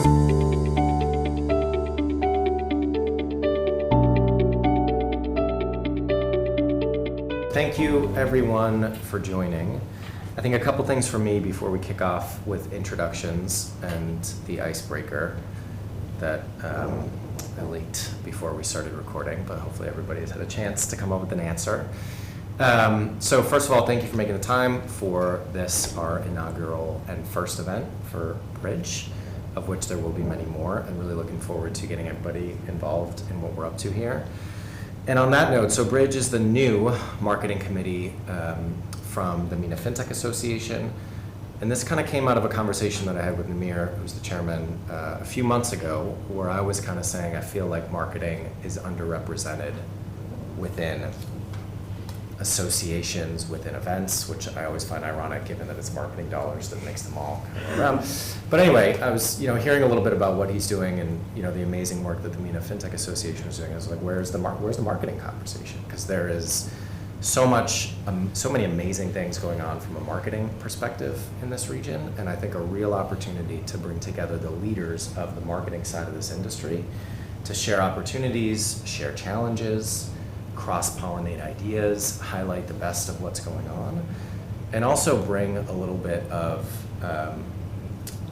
Thank you, everyone, for joining. I think a couple things for me before we kick off with introductions and the icebreaker that I leaked before we started recording, but hopefully everybody has had a chance to come up with an answer. So first of all, thank you for making the time for this, our inaugural and first event for Bridge, of which there will be many more, and really looking forward to getting everybody involved in what we're up to here. And on that note, so Bridge is the new marketing committee from the MENA Fintech Association. And this kind of came out of a conversation that I had with Namir, who's the chairman, a few months ago, where I was kind of saying I feel like marketing is underrepresented within associations, within events, which I always find ironic given that it's marketing dollars that makes them all kind of around. But anyway, I was hearing a little bit about what he's doing and the amazing work that the MENA Fintech Association is doing. I was like, where's the marketing conversation? Because there is so many amazing things going on from a marketing perspective in this region, and I think a real opportunity to bring together the leaders of the marketing side of this industry to share opportunities, share challenges, cross-pollinate ideas, highlight the best of what's going on, and also bring a little bit of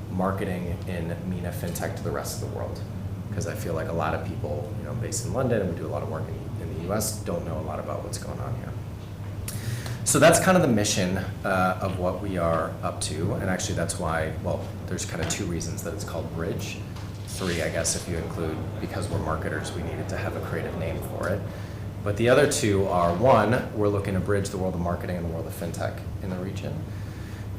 marketing in MENA Fintech to the rest of the world. Because I feel like a lot of people, based in London, and we do a lot of work in the US, don't know a lot about what's going on here. So that's kind of the mission of what we are up to, and actually that's why, there's kind of two reasons that it's called Bridge. Three, I guess, if you include, because we're marketers, we needed to have a creative name for it. But the other two are, one, we're looking to bridge the world of marketing and the world of fintech in the region.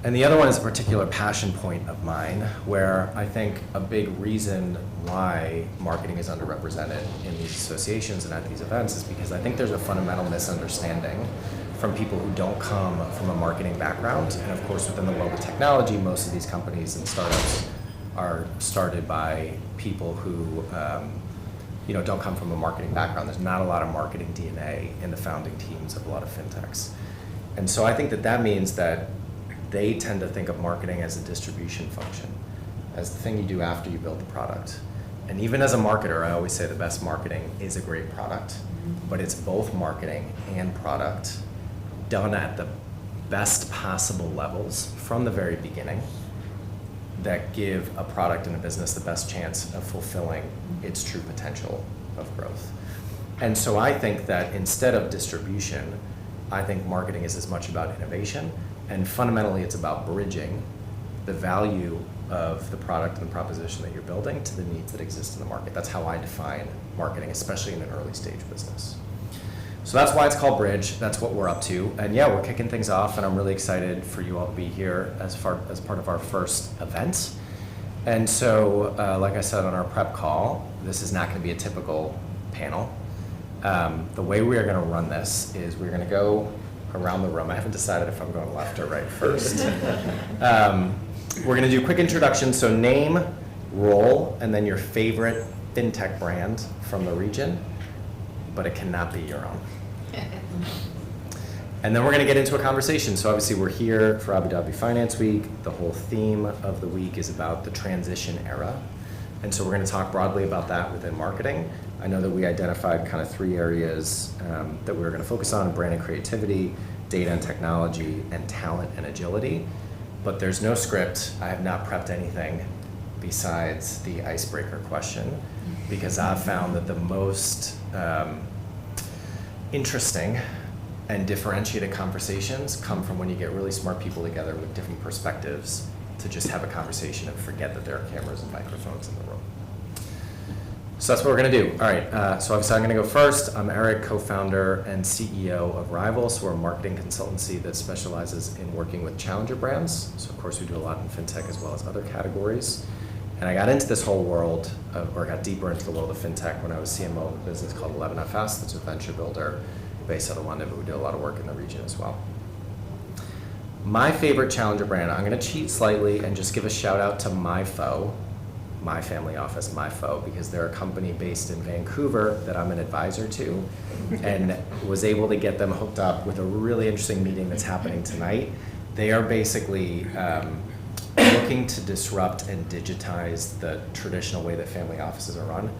And the other one is a particular passion point of mine, where I think a big reason why marketing is underrepresented in these associations and at these events is because I think there's a fundamental misunderstanding from people who don't come from a marketing background. And of course, within the world of technology, most of these companies and startups are started by people who don't come from a marketing background. There's not a lot of marketing DNA in the founding teams of a lot of fintechs. And so I think that means that they tend to think of marketing as a distribution function, as the thing you do after you build the product. And even as a marketer, I always say the best marketing is a great product, but it's both marketing and product done at the best possible levels from the very beginning that give a product and a business the best chance of fulfilling its true potential of growth. And so I think that instead of distribution, I think marketing is as much about innovation, and fundamentally it's about bridging the value of the product and the proposition that you're building to the needs that exist in the market. That's how I define marketing, especially in an early stage business. So that's why it's called Bridge. That's what we're up to. And yeah, we're kicking things off, and I'm really excited for you all to be here as part of our first event. And so, like I said on our prep call, this is not going to be a typical panel. The way we are going to run this is we're going to go around the room. I haven't decided if I'm going left or right first. We're going to do quick introductions, so name, role, and then your favorite fintech brand from the region, but it cannot be your own. And then we're going to get into a conversation. So obviously we're here for Abu Dhabi Finance Week. The whole theme of the week is about the transition era. And so we're going to talk broadly about that within marketing. I know that we identified kind of three areas that we were going to focus on: brand and creativity, data and technology, and talent and agility. But there's no script. I have not prepped anything besides the icebreaker question, because I've found that the most interesting and differentiated conversations come from when you get really smart people together with different perspectives to just have a conversation and forget that there are cameras and microphones in the room. So that's what we're going to do. All right, so obviously I'm going to go first. I'm Eric, co-founder and CEO of Rival. So we're a marketing consultancy that specializes in working with challenger brands. So of course we do a lot in fintech as well as other categories. And I got into this whole world, or got deeper into the world of fintech when I was CMO of a business called 11FS, that's a venture builder based out of London, but we do a lot of work in the region as well. My favorite challenger brand, I'm going to cheat slightly and just give a shout out to MyFo, my family office, MyFo, because they're a company based in Vancouver that I'm an advisor to, and was able to get them hooked up with a really interesting meeting that's happening tonight. They are basically looking to disrupt and digitize the traditional way that family offices are run.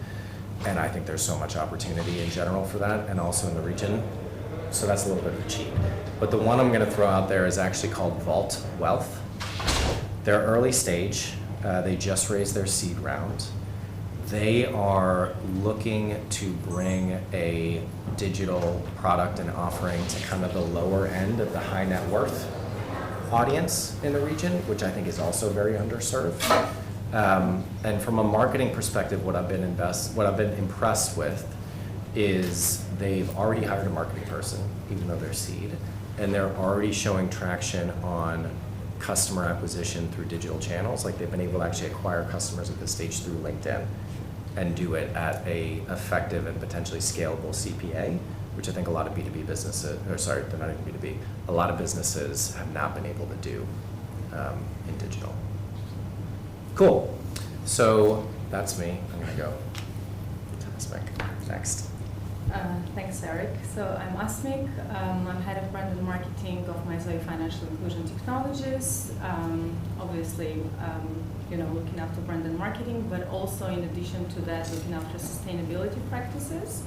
And I think there's so much opportunity in general for that, and also in the region. So that's a little bit of a cheat. But the one I'm going to throw out there is actually called Vault Wealth. They're early stage. They just raised their seed round. They are looking to bring a digital product and offering to kind of the lower end of the high net worth audience in the region, which I think is also very underserved. And from a marketing perspective, what I've been impressed with is they've already hired a marketing person, even though they're seed, and they're already showing traction on customer acquisition through digital channels. Like they've been able to actually acquire customers at this stage through LinkedIn and do it at a effective and potentially scalable CPA, which I think a lot of B2B businesses, or sorry, they're not even B2B, a lot of businesses have not been able to do in digital. Cool. So that's me. I'm gonna go to Asmik next. Thanks, Eric. So I'm Asmik. I'm head of brand and marketing of MyZoe Financial Inclusion Technologies. Obviously, looking after brand and marketing, but also in addition to that, looking after sustainability practices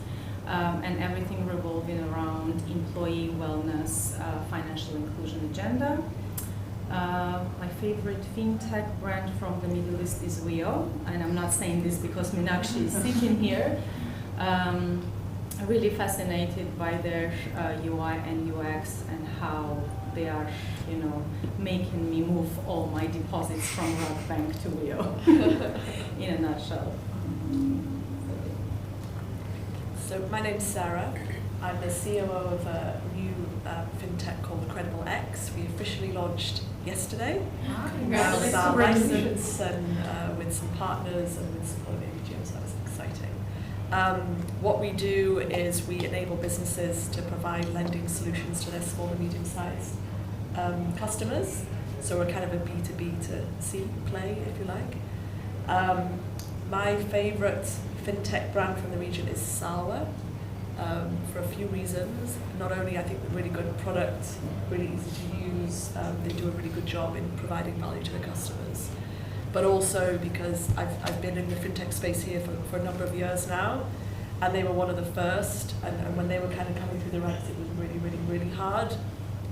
and everything revolving around employee wellness, financial inclusion agenda. My favorite fintech brand from the Middle East is Wio, and I'm not saying this because Meenakshi is sitting here. Really fascinated by their UI and UX and how they are, making me move all my deposits from Rock Bank to Wio, in a nutshell. So my name's Sarah. I'm the COO of a new fintech called Credible X. We officially launched yesterday with our license and with some partners and with support of ADFW, so that was exciting. What we do is we enable businesses to provide lending solutions to their small and medium-sized customers. So we're kind of a B2B to C play, if you like. My favorite fintech brand from the region is Salwa, for a few reasons. Not only I think they're really good product, really easy to use, they do a really good job in providing value to the customers, but also because I've been in the fintech space here for a number of years now, and they were one of the first, and when they were kind of coming through the ranks, it was really, really, really hard,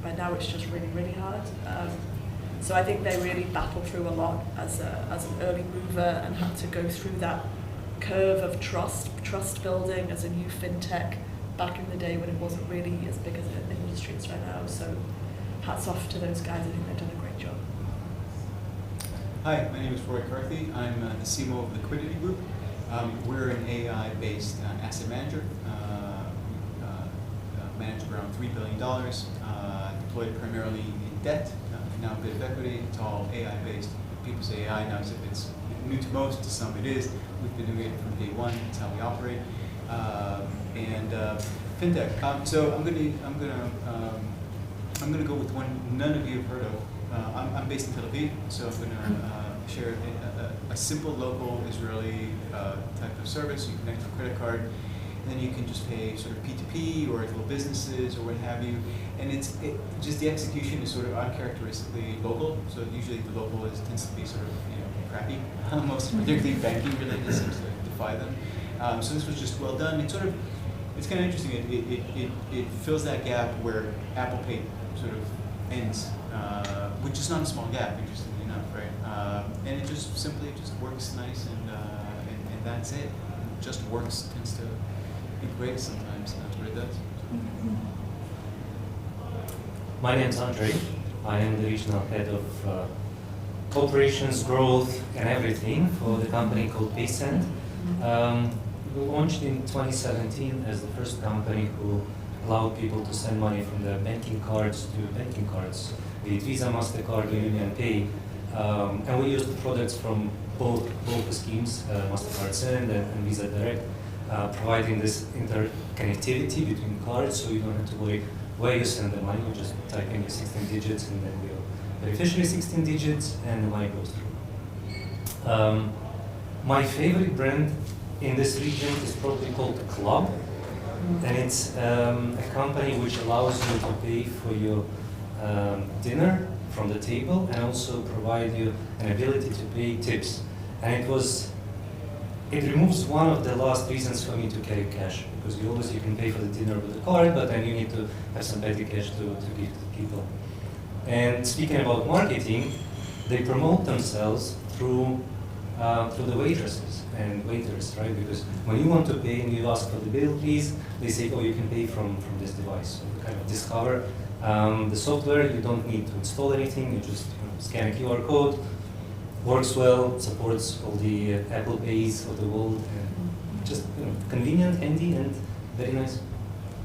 but now it's just really, really hard. So I think they really battled through a lot as an early mover and had to go through that curve of trust building as a new fintech back in the day when it wasn't really as big as an industry as right now. So hats off to those guys. I think they've done a great job. Hi, my name is Roy Carthy. I'm the CMO of Liquidity Group. We're an AI-based asset manager. Manage around $3 billion, deployed primarily in debt, now a bit of equity. It's all AI-based. People say AI now as if it's new to most, to some it is. We've been doing it from day one. That's how we operate. And fintech. So I'm gonna go with one none of you have heard of. I'm based in Tel Aviv, so I'm gonna share a simple local Israeli type of service. You connect your credit card, and then you can just pay sort of P2P or little businesses or what have you. And just the execution is sort of uncharacteristically local. So usually the local tends to be sort of crappy. Most particularly banking related seems to defy them. So this was just well done. It's kind of interesting. It fills that gap where Apple Pay sort of ends, which is not a small gap, interestingly enough, right? And it just simply works nice, and that's it. It just works. Tends to be great sometimes. That's what it does. My name's Andre. I am the regional head of operations, growth, and everything for the company called PaySend. We launched in 2017 as the first company who allowed people to send money from their banking cards to banking cards, be it Visa, MasterCard, or Union Pay. And we used the products from both the schemes, MasterCard Send and Visa Direct, providing this interconnectivity between cards, so you don't have to worry where you send the money. You just type in your 16 digits, and then your beneficiary 16 digits, and the money goes through. My favorite brand in this region is probably called Club, and it's a company which allows you to pay for your dinner from the table and also provide you an ability to pay tips. And it removes one of the last reasons for me to carry cash, because you can pay for the dinner with a card, but then you need to have some petty cash to give to people. And speaking about marketing, they promote themselves through the waitresses and waiters, right? Because when you want to pay and you ask for the bill, please, they say, oh, you can pay from this device. So you kind of discover the software. You don't need to install anything. You just scan a QR code. Works well, supports all the Apple Pays of the world, and just convenient, handy, and very nice.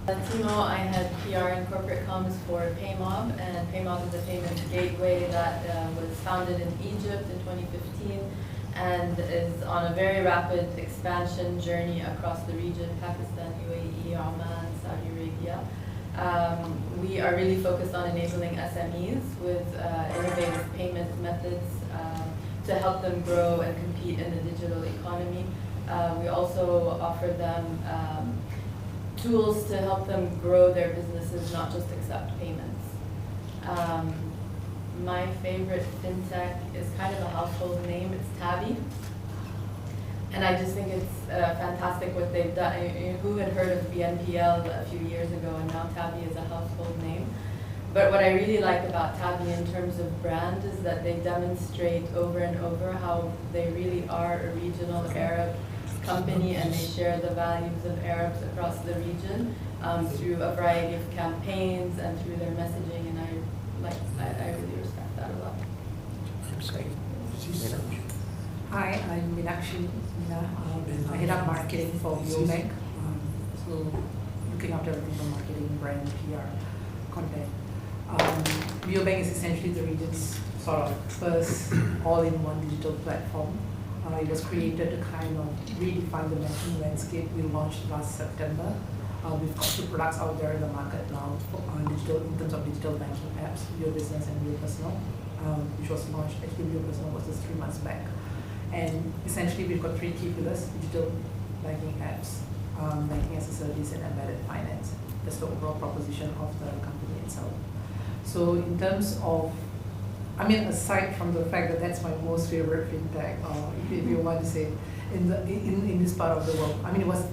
Timo, I had PR and corporate comms for PayMob, and PayMob is a payment gateway that was founded in Egypt in 2015 and is on a very rapid expansion journey across the region: Pakistan, UAE, Oman, Saudi Arabia. We are really focused on enabling SMEs with innovative payment methods to help them grow and compete in the digital economy. We also offer them tools to help them grow their businesses, not just accept payments. My favorite fintech is kind of a household name. It's Tabby. And I just think it's fantastic what they've done. Who had heard of BNPL a few years ago, and now Tabby is a household name. But what I really like about Tabby in terms of brand is that they demonstrate over and over how they really are a regional Arab company, and they share the values of Arabs across the region through a variety of campaigns and through their messaging, and I really respect that a lot. Hi, I'm Meenakshi. I head up marketing for Biobank. So looking after everything from marketing, brand, PR, content. Biobank is essentially the region's sort of first all-in-one digital platform. It was created to kind of redefine the banking landscape. We launched last September. We've got 2 products out there in the market now in terms of digital banking apps, Bio Business and Bio Personal, which was launched, actually Bio Personal was just 3 months back. And essentially we've got 3 key pillars: digital banking apps, banking as a service, and embedded finance. That's the overall proposition of the company itself. So in terms of, aside from the fact that that's my most favorite fintech, if you want to say, in this part of the world, it was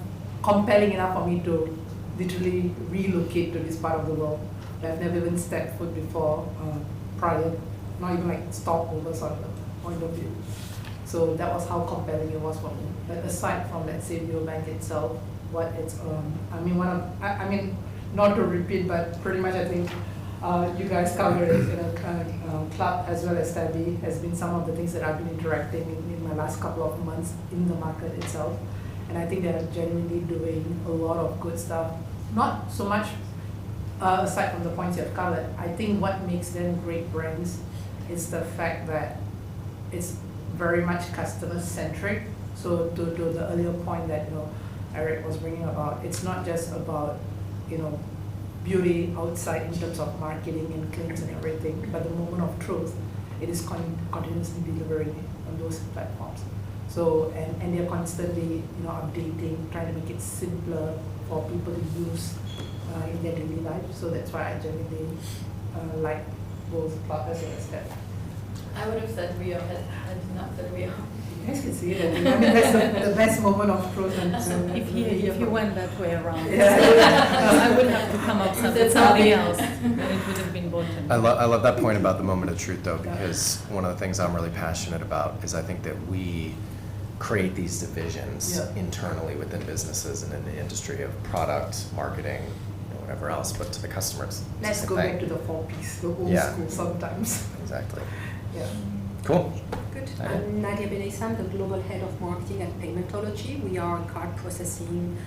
compelling enough for me to literally relocate to this part of the world. I've never even stepped foot before prior, not even like stopover sort of point of view. So that was how compelling it was for me. But aside from, let's say, Biobank itself, what it's, not to repeat, but pretty much I think you guys covered it, Club as well as Tabby has been some of the things that I've been interacting in my last couple of months in the market itself. And I think they're genuinely doing a lot of good stuff. Not so much aside from the points you've covered. I think what makes them great brands is the fact that it's very much customer-centric. So to the earlier point that Eric was bringing about, it's not just about beauty outside in terms of marketing and claims and everything, but the moment of truth, it is continuously delivering on those platforms. So and they're constantly updating, trying to make it simpler for people to use in their daily life. So that's why I genuinely like both Club as well as that. I would have said Rio, had not said Rio. You guys can see it. That's the best moment of truth. If you went that way around, Yeah. I would have to come up with something else, and it would have been bottom. I love that point about the moment of truth, though, because one of the things I'm really passionate about is I think that we create these divisions internally within businesses and in the industry of product, marketing, whatever else, but to the customers. Let's go back to the 4Ps, the old school sometimes. Exactly. Yeah. Cool. Good. Nadia. I'm Nadia Benaissam, the Global Head of Marketing at Paymentology. We are a card processing,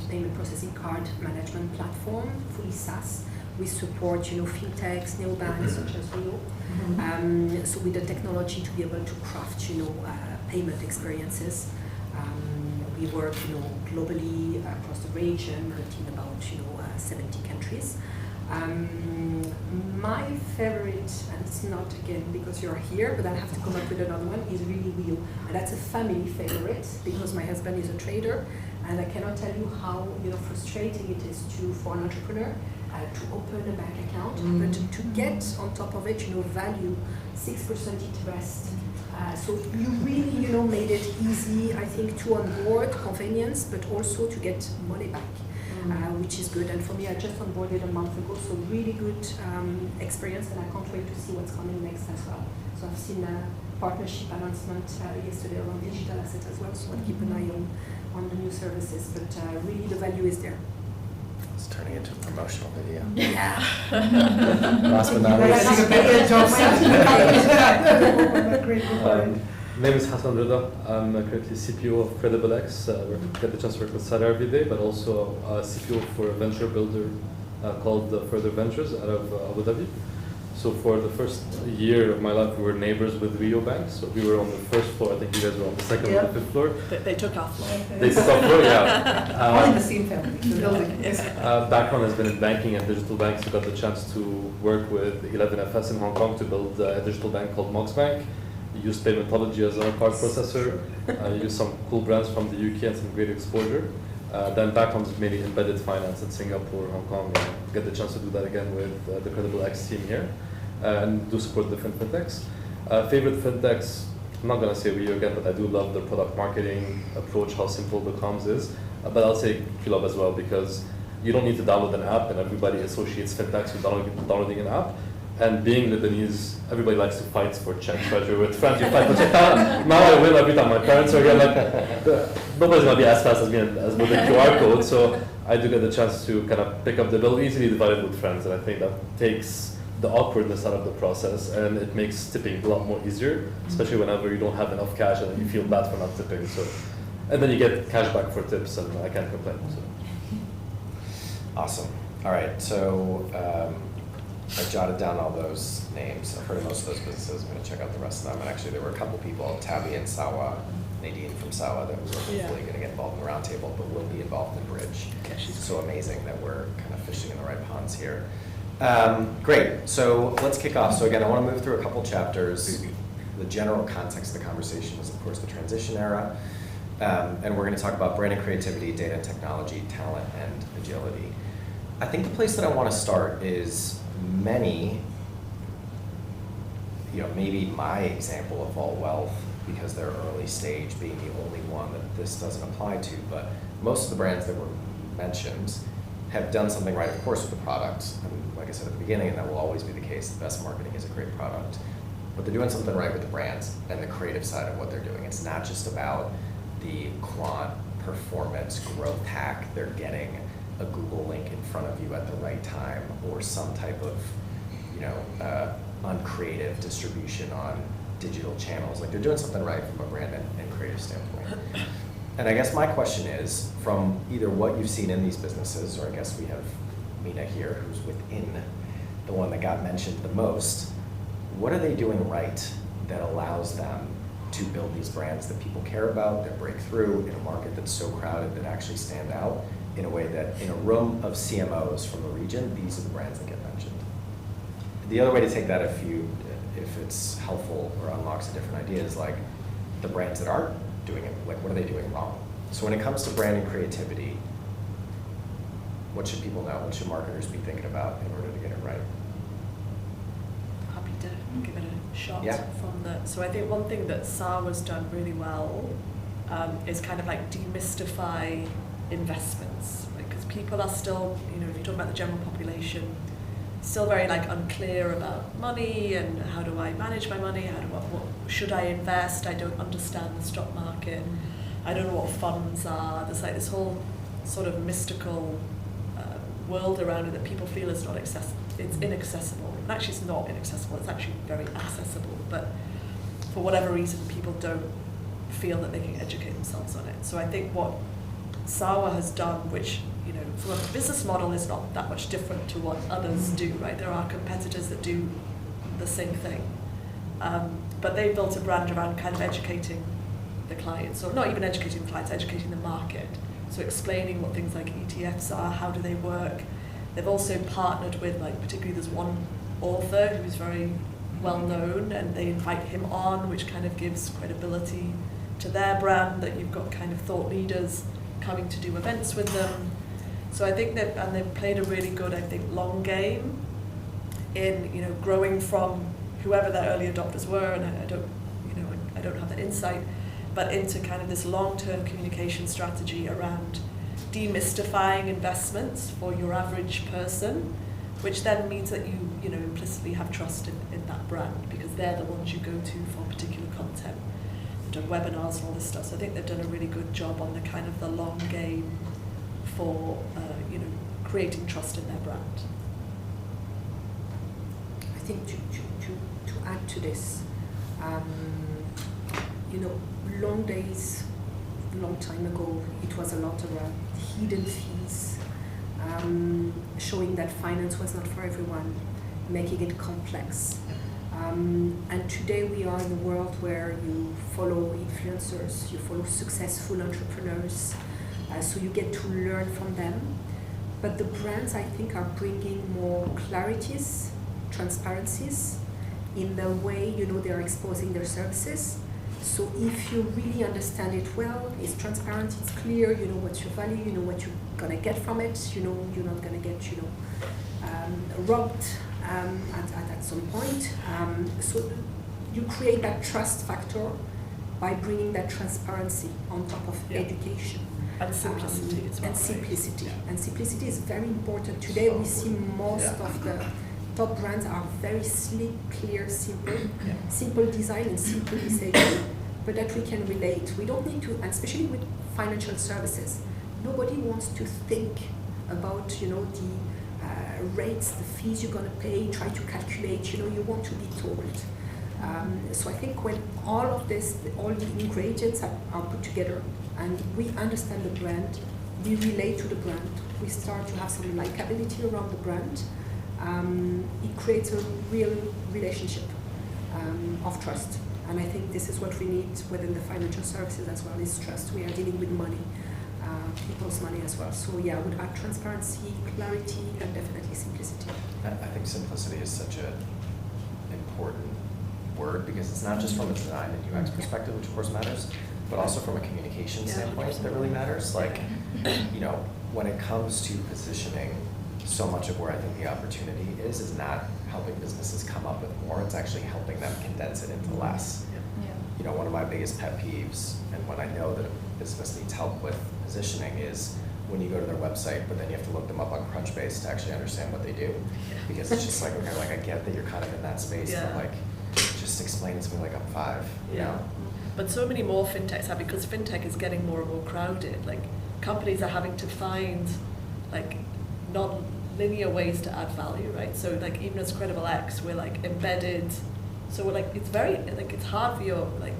payment processing card management platform, fully SaaS. We support, fintechs, neobanks such as Rio. So with the technology to be able to craft, payment experiences. We work, globally across the region, but in about, 70 countries. My favorite, and it's not again because you're here, but I have to come up with another one, is really Rio. And that's a family favorite because my husband is a trader, and I cannot tell you how frustrating it is for an entrepreneur to open a bank account, but to get on top of it, value, 6% interest. So you really, made it easy, I think, to onboard, convenience, but also to get money back, which is good. And for me, I just onboarded a month ago, so really good experience, and I can't wait to see what's coming next as well. So I've seen a partnership announcement yesterday around digital assets as well, so I'll keep an eye on the new services, but really the value is there. It's turning into a promotional video. Yeah. Last but not least. My name is Hassan Rida. I'm currently CPO of Credible X. We get the chance to work with Sarah every day, but also CPO for a venture builder called Further Ventures out of Abu Dhabi. So for the first year of my life, we were neighbors with Rio Bank. So we were on the first floor. I think you guys were on the second or the fifth floor. They took our floor. They took our floor, yeah. All in the same family, the building. Background has been in banking and digital banks. We got the chance to work with 11FS in Hong Kong to build a digital bank called Mox Bank. We used Paymentology as our card processor. Used some cool brands from the UK and some great exposure. Then background is mainly embedded finance in Singapore, Hong Kong, and get the chance to do that again with the Credible X team here. And do support different fintechs. Favorite fintechs, I'm not gonna say Rio again, but I do love the product marketing approach, how simple the comms is. But I'll say Qlub as well, because you don't need to download an app, and everybody associates fintechs with downloading an app. And being Lebanese, everybody likes to fight for checks, right? You're with friends, you fight for checks. Now I win every time. My parents are here, nobody's gonna be as fast as me as with the QR code. So I do get the chance to kind of pick up the bill, easily divided with friends, and I think that takes the awkwardness out of the process, and it makes tipping a lot more easier, especially whenever you don't have enough cash and you feel bad for not tipping. So, and then you get cash back for tips, and I can't complain. So. Awesome. All right, so I jotted down all those names. I've heard of most of those businesses. I'm going to check out the rest of them. And actually, there were a couple people, Tabby and Sawa, Nadine from Sawa, that we were hopefully going to get involved in the roundtable, but will be involved in Bridge. Okay, she's so amazing that we're kind of fishing in the right ponds here. Great, so let's kick off. So again, I want to move through a couple chapters. The general context of the conversation is, of course, the transition era. And we're going to talk about brand and creativity, data and technology, talent, and agility. I think the place that I want to start is many, maybe my example of All Wealth, because they're early stage, being the only one that this doesn't apply to, but most of the brands that were mentioned have done something right, of course, with the product. And like I said at the beginning, and that will always be the case, the best marketing is a great product. But they're doing something right with the brands and the creative side of what they're doing. It's not just about the quant performance growth hack. They're getting a Google link in front of you at the right time, or some type of, uncreative distribution on digital channels. Like, they're doing something right from a brand and creative standpoint. And I guess my question is, from either what you've seen in these businesses, or I guess we have MENA here, who's within the one that got mentioned the most, what are they doing right that allows them to build these brands that people care about, that break through in a market that's so crowded, that actually stand out in a way that, in a room of CMOs from the region, these are the brands that get mentioned? The other way to take that, if it's helpful or unlocks a different idea, is like the brands that aren't doing it, like, what are they doing wrong? So when it comes to brand and creativity, what should people know? What should marketers be thinking about in order to get it right? Happy to give it a shot. Yeah. So I think one thing that Sawa's done really well is kind of like demystify investments, right? Because people are still, if you talk about the general population, still very unclear about money and how do I manage my money, what should I invest, I don't understand the stock market, I don't know what funds are. There's this whole sort of mystical world around it that people feel is not accessible. It's inaccessible. And actually it's not inaccessible, it's actually very accessible, but for whatever reason people don't feel that they can educate themselves on it. So I think what Sawa has done, which from a business model is not that much different to what others do, right? There are competitors that do the same thing. But they built a brand around kind of educating the clients, or not even educating the clients, educating the market. So explaining what things like ETFs are, how do they work. They've also partnered with, particularly there's one author who's very well known, and they invite him on, which kind of gives credibility to their brand, that you've got kind of thought leaders coming to do events with them. So I think that, and they've played a really good, I think, long game in, you know, growing from whoever their early adopters were, and I don't have that insight, but into kind of this long-term communication strategy around demystifying investments for your average person, which then means that you know, implicitly have trust in that brand, because they're the ones you go to for particular content. They've done webinars and all this stuff, so I think they've done a really good job on the kind of the long game for you know, creating trust in their brand. I think to add to this, you know, long days, long time ago, it was a lot around hidden fees, showing that finance was not for everyone, making it complex. And today we are in a world where you follow influencers, you follow successful entrepreneurs, so you get to learn from them. But the brands, I think, are bringing more clarities, transparencies in the way, you know, they're exposing their services. So if you really understand it well, it's transparent, it's clear, you know what's your value, you know what you're gonna get from it, you know you're not gonna get, you know, robbed at some point. So you create that trust factor by bringing that transparency on top of education. And simplicity as well. And simplicity. And simplicity is very important. Today we see most of the top brands are very sleek, clear, simple, simple design and simple messaging, but that we can relate. We don't need to, and especially with financial services, nobody wants to think about, you know, the rates, the fees you're going to pay, try to calculate, you know, you want to be told. So I think when all of this, all the ingredients are put together and we understand the brand, we relate to the brand, we start to have some likability around the brand, it creates a real relationship of trust. And I think this is what we need within the financial services as well, is trust. We are dealing with money, people's money as well. So yeah, I would add transparency, clarity, and definitely simplicity. I think simplicity is such an important word, because it's not just from a design and UX perspective, which of course matters, but also from a communication standpoint that really matters. Like, you know, when it comes to positioning, so much of where I think the opportunity is not helping businesses come up with more, it's actually helping them condense it into less. You know, one of my biggest pet peeves, and when I know that a business needs help with positioning, is when you go to their website, but then you have to look them up on Crunchbase to actually understand what they do. Because it's just like, okay, like I get that you're kind of in that space, but like, just explain it to me like I'm 5, you know? But so many more fintechs have, because fintech is getting more and more crowded. Like, companies are having to find like non-linear ways to add value, right? So like, even as Credible X, we're like embedded. So we're like, it's very, like, it's hard for your, like,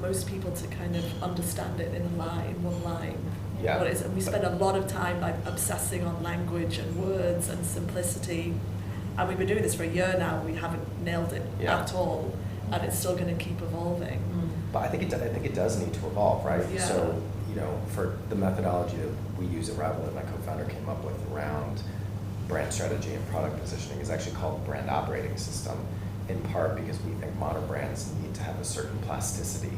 most people to kind of understand it in a line, in one line. Yeah. What it is. And we spend a lot of time like obsessing on language and words and simplicity. And we've been doing this for a year now. We haven't nailed it at all, and it's still going to keep evolving. But I think it does need to evolve, right? Yeah. So, you know, for the methodology that we use at Rival, that my co-founder came up with around brand strategy and product positioning, is actually called brand operating system, in part because we think modern brands need to have a certain plasticity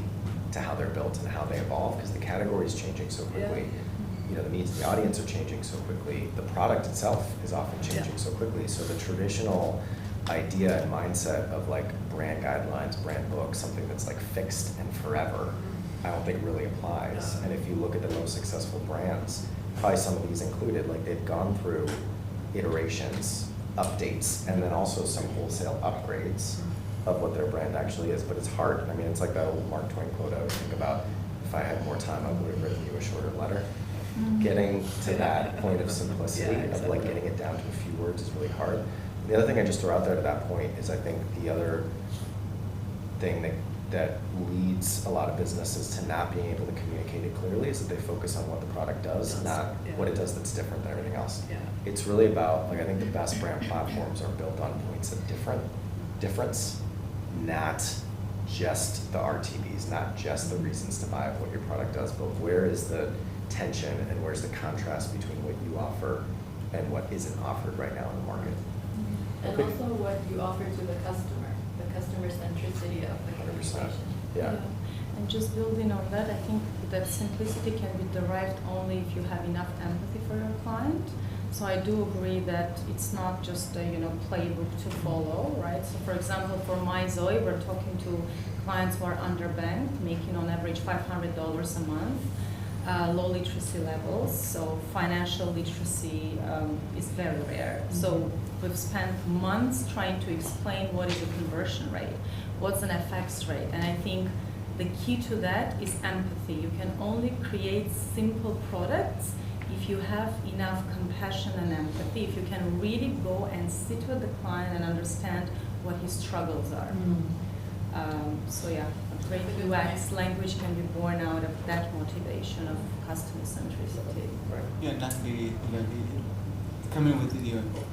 to how they're built and how they evolve, because the category is changing so quickly. You know, the needs of the audience are changing so quickly. The product itself is often changing so quickly. So the traditional idea and mindset of like brand guidelines, brand books, something that's like fixed and forever, I don't think really applies. And if you look at the most successful brands, probably some of these included, like they've gone through iterations, updates, and then also some wholesale upgrades of what their brand actually is. But it's hard. I mean, it's like that old Mark Twain quote I always think about: if I had more time, I would have written you a shorter letter. Getting to that point of simplicity, of like getting it down to a few words, is really hard. The other thing I just throw out there to that point is, I think the other thing that leads a lot of businesses to not being able to communicate it clearly is that they focus on what the product does, not what it does that's different than everything else. It's really about, like, I think the best brand platforms are built on points of difference, not just the RTBs, not just the reasons to buy what your product does, but where is the tension and where's the contrast between what you offer and what isn't offered right now in the market. And also what you offer to the customer centricity of the communication. Yeah. And just building on that, I think that simplicity can be derived only if you have enough empathy for your client. So I do agree that it's not just a playbook to follow, right? So for example, for my Zoe, we're talking to clients who are underbanked, making on average $500 a month, low literacy levels. So financial literacy is very rare. So we've spent months trying to explain what is a conversion rate, what's an FX rate, and I think the key to that is empathy. You can only create simple products if you have enough compassion and empathy, if you can really go and sit with the client and understand what his struggles are. So yeah, a great UX language can be born out of that motivation of customer centricity. Yeah, not to be, come in with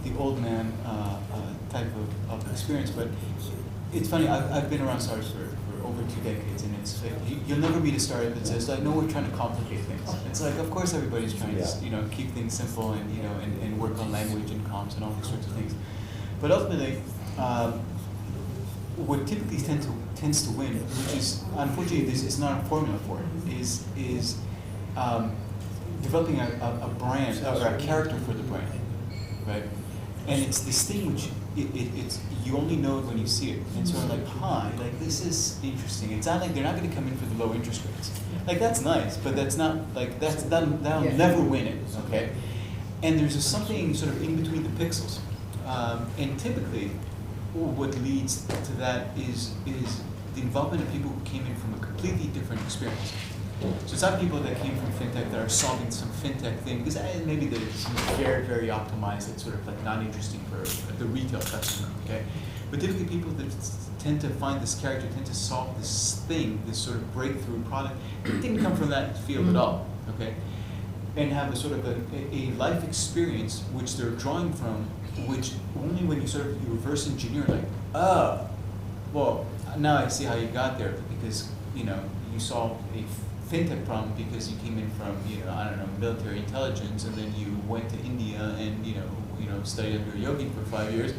the old man type of experience, but it's funny, I've been around startups for over 2 decades, and it's like, you'll never meet a startup that says, like, no, we're trying to complicate things. It's like, of course everybody's trying to, keep things simple and, and work on language and comms and all these sorts of things. But ultimately, what typically tends to win, which is, unfortunately, this is not a formula for it, is developing a brand, or a character for the brand, right? And it's this thing which, it's you only know it when you see it. And sort of like, this is interesting. It's not like they're not going to come in for the low interest rates. Like, that's nice, but that's not, like, that'll never win it, okay? And there's something sort of in between the pixels. And typically, what leads to that is the involvement of people who came in from a completely different experience. So it's not people that came from fintech that are solving some fintech thing, because maybe it's very, very optimized, it's sort of like not interesting for the retail customer, okay? But typically people that tend to find this character, tend to solve this thing, this sort of breakthrough product, it didn't come from that field at all, okay? And have a sort of a life experience which they're drawing from, which only when you you reverse engineer, like, oh, well, now I see how you got there, because, you solved a fintech problem because you came in from, I don't know, military intelligence, and then you went to India and, studied under a yogi for 5 years,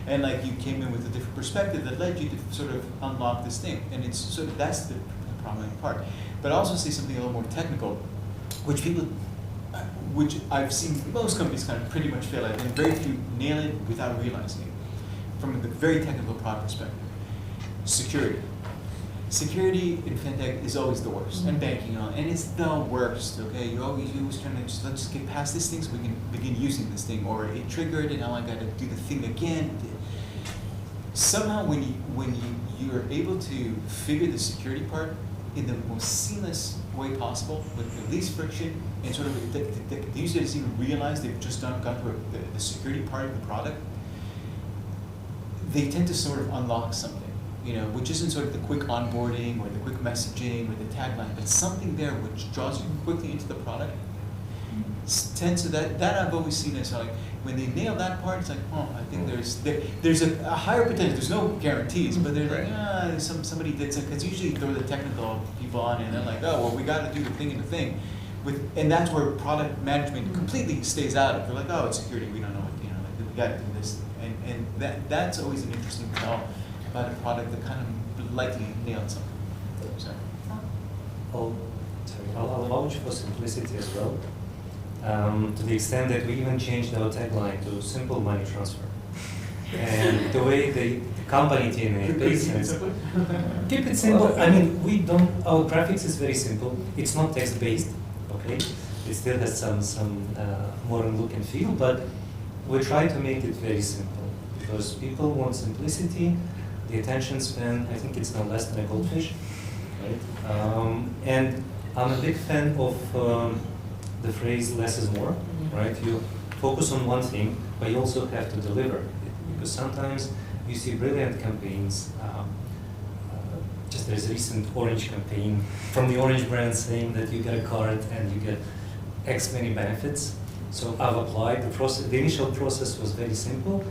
and like you came in with a different perspective that led you to sort of unlock this thing. And it's sort of, that's the prominent part. But I'll also say something a little more technical, which I've seen most companies kind of pretty much fail at, and very few nail it without realizing it, from the very technical product perspective. Security. Security in fintech is always the worst, and banking and it's the worst, okay? You're always trying to let's just get past this thing so we can begin using this thing, or it triggered and now I gotta do the thing again. Somehow when you're able to figure the security part in the most seamless way possible, with the least friction, and sort of the user doesn't even realize they've just gone through the security part of the product, they tend to sort of unlock something. Which isn't sort of the quick onboarding or the quick messaging or the tagline, but something there which draws you quickly into the product. Tends to that I've always seen as like, when they nail that part, it's like, oh, I think there's a higher potential. There's no guarantees, but they're like, somebody did some, because usually throw the technical people on and they're like, oh, well, we got to do the thing and the thing. And that's where product management completely stays out of. They're like, oh, it's security, we don't know what, like, we got to do this. And that's always an interesting tell about a product that kind of likely nailed something. Sorry. I'll vouch for simplicity as well, to the extent that we even changed our tagline to simple money transfer. And the way the company DNA based keep it simple. I mean, our graphics is very simple. It's not text-based, okay? It still has some modern look and feel, but we try to make it very simple because people want simplicity. The attention span, I think it's no less than a goldfish, right? And I'm a big fan of the phrase "less is more," right? You focus on one thing, but you also have to deliver. Because sometimes you see brilliant campaigns. Just there's a recent Orange campaign from the Orange brand saying that you get a card and you get X many benefits. So I've applied the process. The initial process was very simple.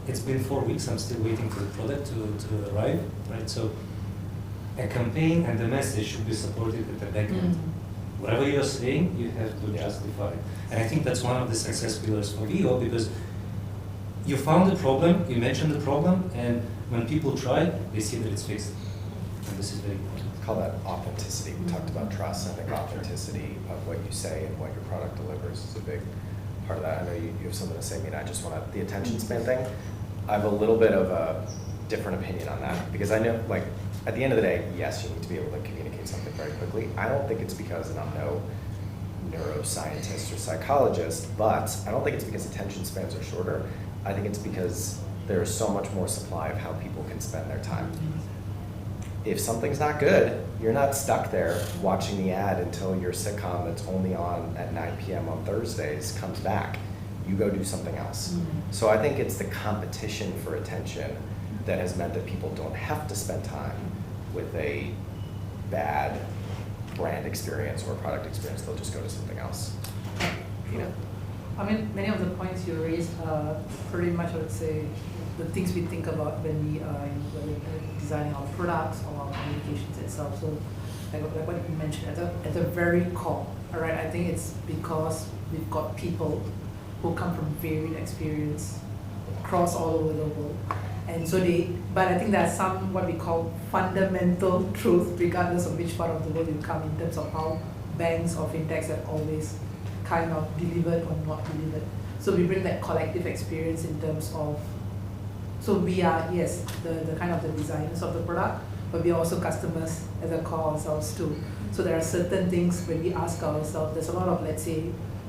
It's been 4 weeks. I'm still waiting for the product to arrive, right? So a campaign and the message should be supported at the back end. Whatever you're saying, you have to justify it. And I think that's one of the success pillars for VO, because you found the problem, you mentioned the problem, and when people try, they see that it's fixed. And this is very important. call that authenticity. We talked about trust. I think authenticity of what you say and what your product delivers is a big part of that. I know you have something to say, Mina. I just want to, the attention span thing, I have a little bit of a different opinion on that, because I know, like, at the end of the day, yes, you need to be able to communicate something very quickly. I don't think it's because, and I'm no neuroscientist or psychologist, but I don't think it's because attention spans are shorter. I think it's because there's so much more supply of how people can spend their time. If something's not good, you're not stuck there watching the ad until your sitcom that's only on at 9 p.m. on Thursdays comes back. You go do something else. So I think it's the competition for attention that has meant that people don't have to spend time with a bad brand experience or product experience. They'll just go to something else. You know? I mean, many of the points you raised are pretty much, I would say, the things we think about when we are designing our products or our communications itself. So, like what you mentioned, at the very core, all right, I think it's because we've got people who come from varied experience across all over the world. And so but I think there's some what we call fundamental truth, regardless of which part of the world you come, in terms of how banks or fintechs have always kind of delivered or not delivered. So we bring that collective experience in terms of, so we are, yes, the kind of the designers of the product, but we are also customers as a core ourselves too. So there are certain things when we ask ourselves, there's a lot of, let's say,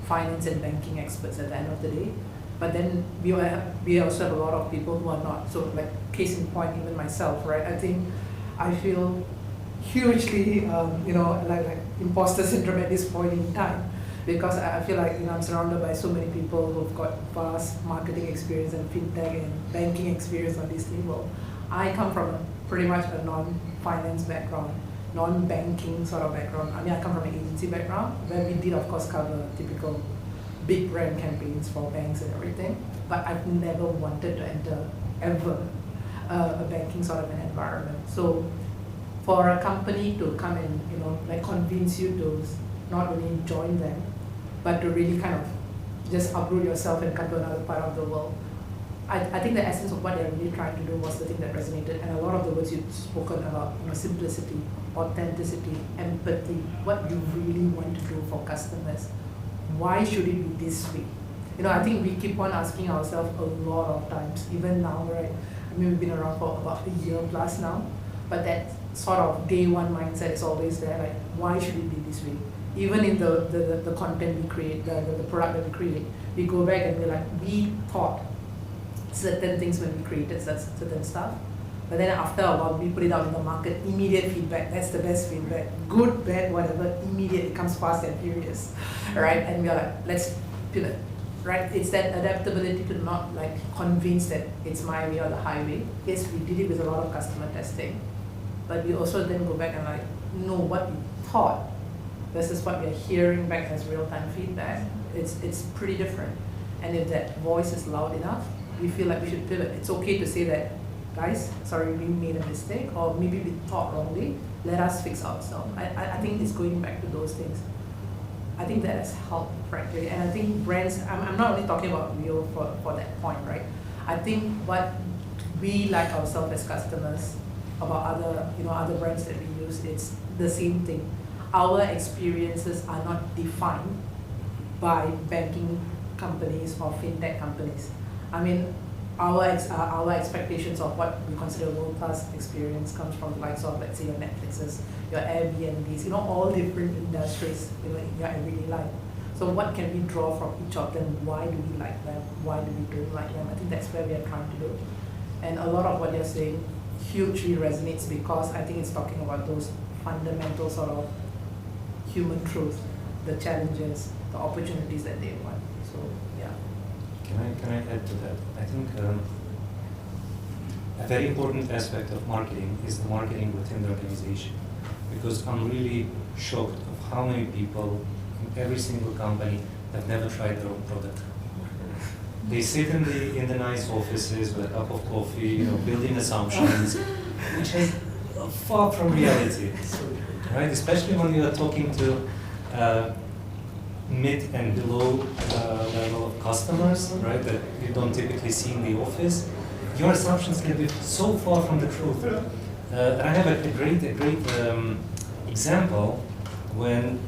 finance and banking experts at the end of the day, but then we also have a lot of people who are not. So like case in point, even myself, right? I think I feel hugely, like imposter syndrome at this point in time, because I feel like, I'm surrounded by so many people who've got vast marketing experience and fintech and banking experience on this table. I come from pretty much a non-finance background, non-banking sort of background. I mean, I come from an agency background where we did, of course, cover typical big brand campaigns for banks and everything, but I've never wanted to enter, ever, a banking sort of an environment. So for a company to come and, convince you to not only join them, but to really kind of just uproot yourself and come to another part of the world. I think the essence of what they're really trying to do was the thing that resonated, and a lot of the words you've spoken about, simplicity, authenticity, empathy, what you really want to do for customers. Why should it be this way? I think we keep on asking ourselves a lot of times, even now, right? I mean, we've been around for about a year plus now, but that sort of day one mindset is always there, like, why should it be this way? Even in the content we create, the product that we create, we go back and we're like, we thought certain things when we created certain stuff, but then after a while we put it out in the market, immediate feedback, that's the best feedback, good, bad, whatever, immediate, it comes fast and furious, right? And we're like, let's pivot, right? It's that adaptability to not like convince that it's my way or the highway. Yes, we did it with a lot of customer testing, but we also then go back and like, no, what we thought versus what we're hearing back as real-time feedback, it's pretty different. And if that voice is loud enough, we feel like we should pivot. It's okay to say that, guys, sorry, we made a mistake, or maybe we thought wrongly, let us fix ourselves. I think it's going back to those things. I think that has helped, frankly. And I think brands, I'm not only talking about Rio for that point, right? I think what we like ourselves as customers about other brands that we use, it's the same thing. Our experiences are not defined by banking companies or fintech companies. I mean, our expectations of what we consider world-class experience comes from the likes of, let's say, your Netflixes, your Airbnbs, all different industries, in your everyday life. So what can we draw from each of them? Why do we like them? Why do we don't like them? I think that's where we are trying to do. And a lot of what you're saying hugely resonates, because I think it's talking about those fundamental sort of human truth, the challenges, the opportunities that they want. So yeah. Can I add to that? I think a very important aspect of marketing is the marketing within the organization, because I'm really shocked of how many people in every single company have never tried their own product. They sit in the nice offices with a cup of coffee, building assumptions, which is far from reality, right? Especially when you are talking to mid and below level of customers, right, that you don't typically see in the office. Your assumptions can be so far from the truth. And I have a great example when,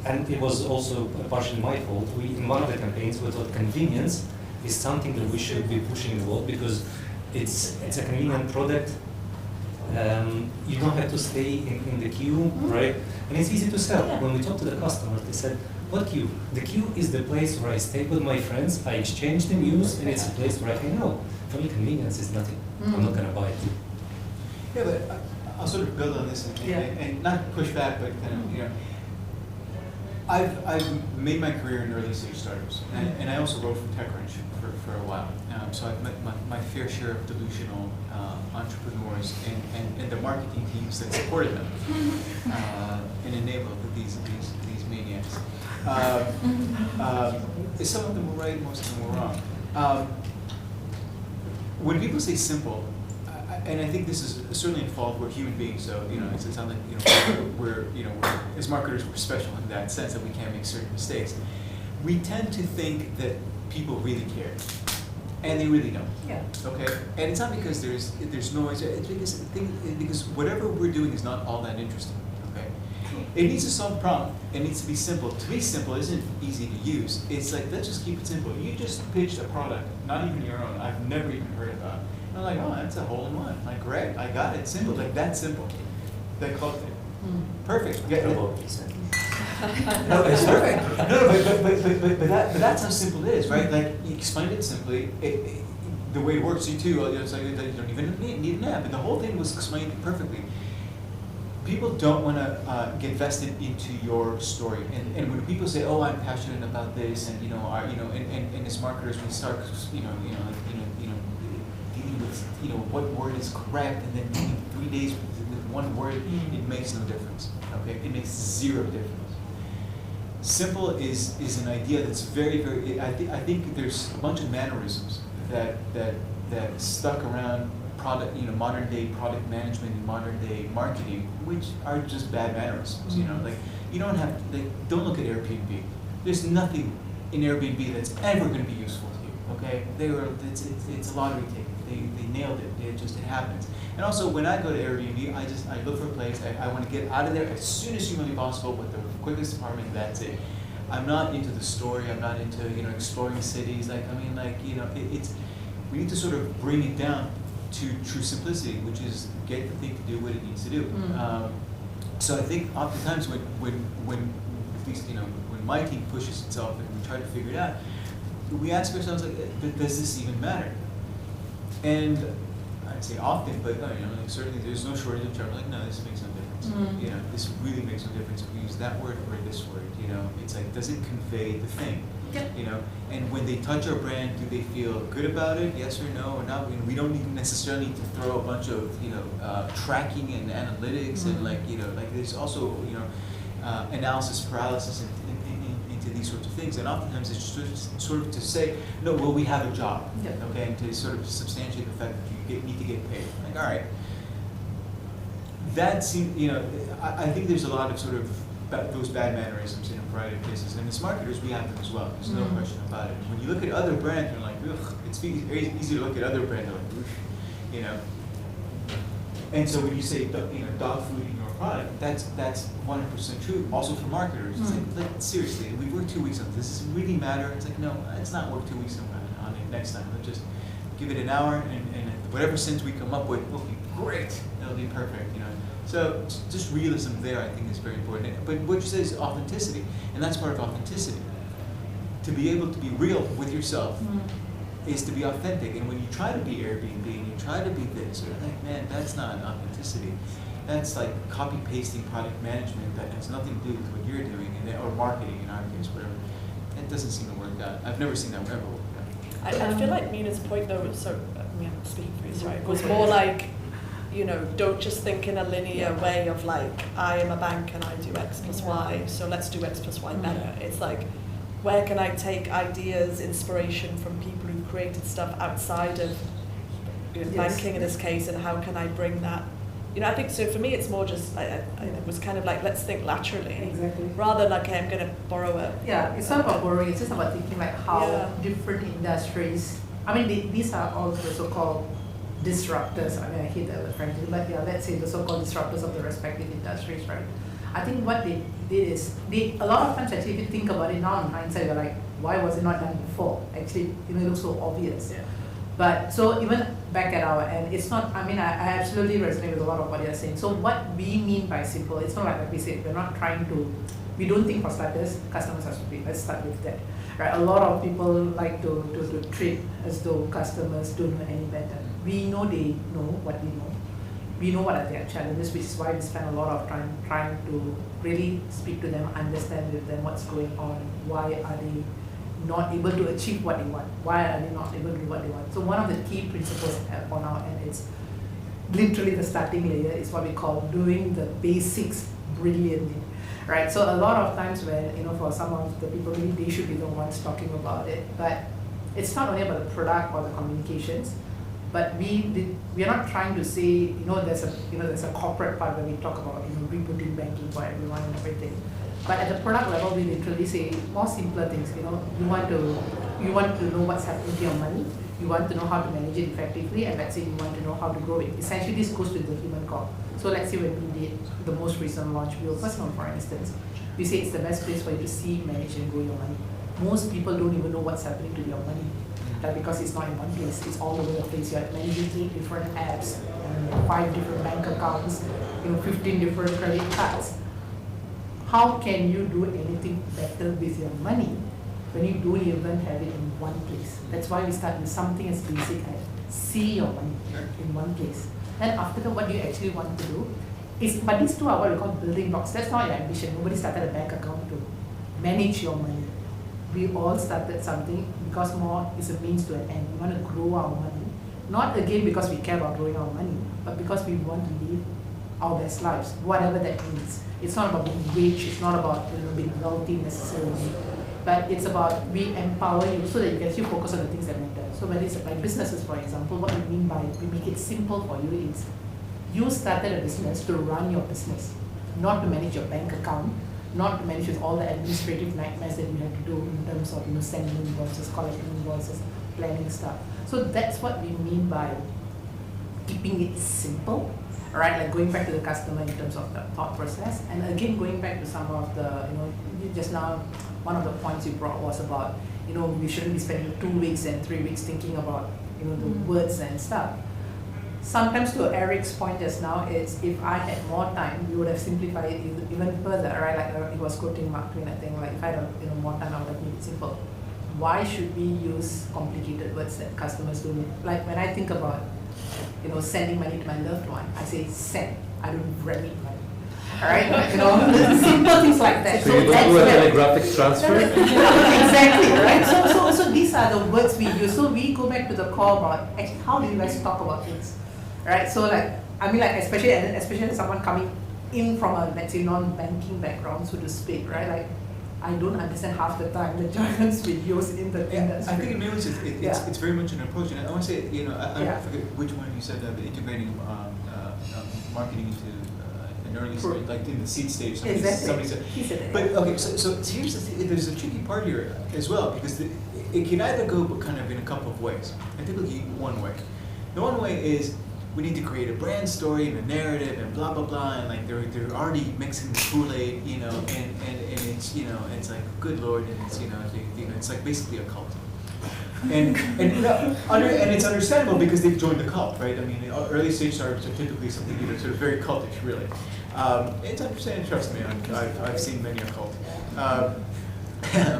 and it was also partially my fault. We, in one of the campaigns, we thought convenience is something that we should be pushing in the world because it's a convenient product. You don't have to stay in the queue, right? And it's easy to sell. Yeah. When we talked to the customers, they said, what queue? The queue is the place where I stay with my friends, I exchange the news, and it's a place where I hang out. For me, convenience is nothing. I'm not going to buy it. Yeah, but I'll sort of build on this and not push back, but kind of, you know, I've made my career in early stage startups, and I also wrote for TechCrunch for a while. So I've met my fair share of delusional entrepreneurs and the marketing teams that supported them and enabled these maniacs. Some of them were right, most of them were wrong. When people say simple, and I think this is certainly in fault, we're human beings, so you know, it's not like we're as marketers we're special in that sense that we can't make certain mistakes. We tend to think that people really care, and they really don't. Yeah. Okay, and it's not because there's noise. It's because whatever we're doing is not all that interesting. Okay, it needs to solve a problem. It needs to be simple. To be simple isn't easy to use. It's like, let's just keep it simple. You just pitched a product, not even your own. I've never even heard about. I'm like, oh, that's a hole in one. Like, great, I got it. Simple, like that simple. They called it. Perfect. Yeah. No, it's perfect. No, but that's how simple it is, right? Like, you explained it simply. The way it works, you too. It's like you don't even need an app. And the whole thing was explained perfectly. People don't want to get vested into your story, and when people say, "Oh, I'm passionate about this," and and as marketers, we start, dealing with, what word is correct, and then dealing 3 days with one word, it makes no difference. Okay, it makes zero difference. Simple is an idea that's very, very. I think there's a bunch of mannerisms that stuck around product, modern day product management and modern day marketing, which are just bad mannerisms. Like, you don't have, don't look at Airbnb. There's nothing in Airbnb that's ever going to be useful to you. Okay, it's a lottery ticket. They nailed it. It happens. And also, when I go to Airbnb, I look for a place. I want to get out of there as soon as humanly possible with the quickest apartment. That's it. I'm not into the story. I'm not into exploring cities. It's we need to sort of bring it down to true simplicity, which is get the thing to do what it needs to do. So I think oftentimes when at least when my team pushes itself and we try to figure it out, we ask ourselves, like, does this even matter? And I'd say often, but certainly there's no shortage of terms like, no, this makes no difference. This really makes no difference if we use that word or this word. It's like, does it convey the thing? And when they touch our brand, do they feel good about it? Yes or no, or not? We don't even necessarily need to throw a bunch of tracking and analytics and there's also analysis paralysis into these sorts of things. And oftentimes it's just sort of to say, no, well, we have a job, okay, and to sort of substantiate the fact that you need to get paid. Like, all right, that seems, I think there's a lot of sort of those bad mannerisms in a variety of cases, and as marketers we have them as well. There's no question about it. When you look at other brands, you're like, ugh. It's very easy to look at other brands, like, And so when you say, dog food in your product, that's 100% true. Also for marketers, it's like seriously, we worked 2 weeks on this. Does it really matter? It's like, no, it's not worth 2 weeks on it. Next time, let's just give it an hour, and whatever sense we come up with will be great. It'll be perfect, So just realism there, I think, is very important. But what you say is authenticity, and that's part of authenticity. To be able to be real with yourself is to be authentic. And when you try to be Airbnb and you try to be this, you're like, man, that's not authenticity. That's like copy pasting product management that has nothing to do with what you're doing, or marketing in our case, whatever. That doesn't seem to work out. I've never seen that ever work out. I feel like Mina's point though, speaking for you, sorry, was more like, don't just think in a linear way of like, I am a bank and I do X plus Y, so let's do X plus Y better. It's like, where can I take ideas, inspiration from people who created stuff outside of banking in this case, and how can I bring that? I think so. For me, it's more just it was kind of like, let's think laterally, rather than like, okay, I'm going to borrow a. Yeah, it's not about borrowing. It's just about thinking like how different industries. I mean, these are all the so-called disruptors, I mean, I hate that word frankly, but yeah, let's say the so-called disruptors of the respective industries, right? I think what they did is, a lot of times actually, if you think about it now in hindsight, you're like, why was it not done before? Actually, it looks so obvious. Yeah. But so even back at our end, it's not, I mean, I absolutely resonate with a lot of what you're saying. So what we mean by simple, it's not like we said, we're not trying to, we don't think for starters, customers are stupid. Let's start with that. Right? A lot of people like to treat as though customers don't know any better. We know they know what we know. We know what are their challenges, which is why we spend a lot of time trying to really speak to them, understand with them what's going on, why are they not able to achieve what they want, why are they not able to do what they want. So one of the key principles on our end is literally the starting layer is what we call doing the basics brilliantly. Right, so a lot of times when, for some of the people, really they should be the ones talking about it, but it's not only about the product or the communications, but we are not trying to say, there's a corporate part where we talk about, rebooting banking for everyone and everything. But at the product level, we literally say more simpler things, you want to know what's happening to your money, you want to know how to manage it effectively, and let's say you want to know how to grow it. Essentially, this goes with the human core. So let's say when we did the most recent launch, Real Personal, for instance, we say it's the best place for you to see, manage, and grow your money. Most people don't even know what's happening to your money. Because it's not in one place, it's all over the place. You're managing 8 different apps, 5 different bank accounts, 15 different credit cards. How can you do anything better with your money when you don't even have it in one place? That's why we start with something as basic as see your money in one place. Then after that, what do you actually want to do? But these two are what we call building blocks. That's not your ambition. Nobody started a bank account to manage your money. We all started something because more is a means to an end. We want to grow our money. Not again because we care about growing our money, but because we want to live our best lives, whatever that means. It's not about being rich, it's not about being wealthy necessarily, but it's about we empower you so that you can still focus on the things that matter. So when it's like businesses, for example, what we mean by we make it simple for you is you started a business to run your business, not to manage your bank account, not to manage with all the administrative nightmares that you have to do in terms of sending invoices, collecting invoices, planning stuff. So that's what we mean by keeping it simple, right? Like going back to the customer in terms of the thought process, and again going back to some of the just now one of the points you brought was about we shouldn't be spending 2 weeks and 3 weeks thinking about the words and stuff. Sometimes to Eric's point just now is if I had more time, we would have simplified it even further, right? Like he was quoting Mark Twain, I think, like if I had more time, I would have made it simple. Why should we use complicated words that customers don't need? Like when I think about, sending money to my loved one, I say send, I don't remit money. All right, simple things like that. So you don't do a telegraphic transfer? Exactly, right? So these are the words we use. So we go back to the core about actually how do you guys talk about things, right? So especially someone coming in from a let's say non-banking background, so to speak, right? Like I don't understand half the time the jargons we use in the industry. I think in many ways it's very much an approach, and I want to say I forget which one you said integrating marketing into an early stage, like in the seed stage. Somebody said. He said it. But okay, so here's the thing. There's a tricky part here as well because it can either go kind of in a couple of ways. I typically one way. The one way is we need to create a brand story and a narrative and blah blah blah, and like they're already mixing the Kool-Aid, and it's it's like good Lord, and it's it's like basically a cult. And it's understandable because they've joined the cult, right? I mean, early stage startups are typically something sort of very cultish, really. It's understandable. Trust me, I've seen many a cult.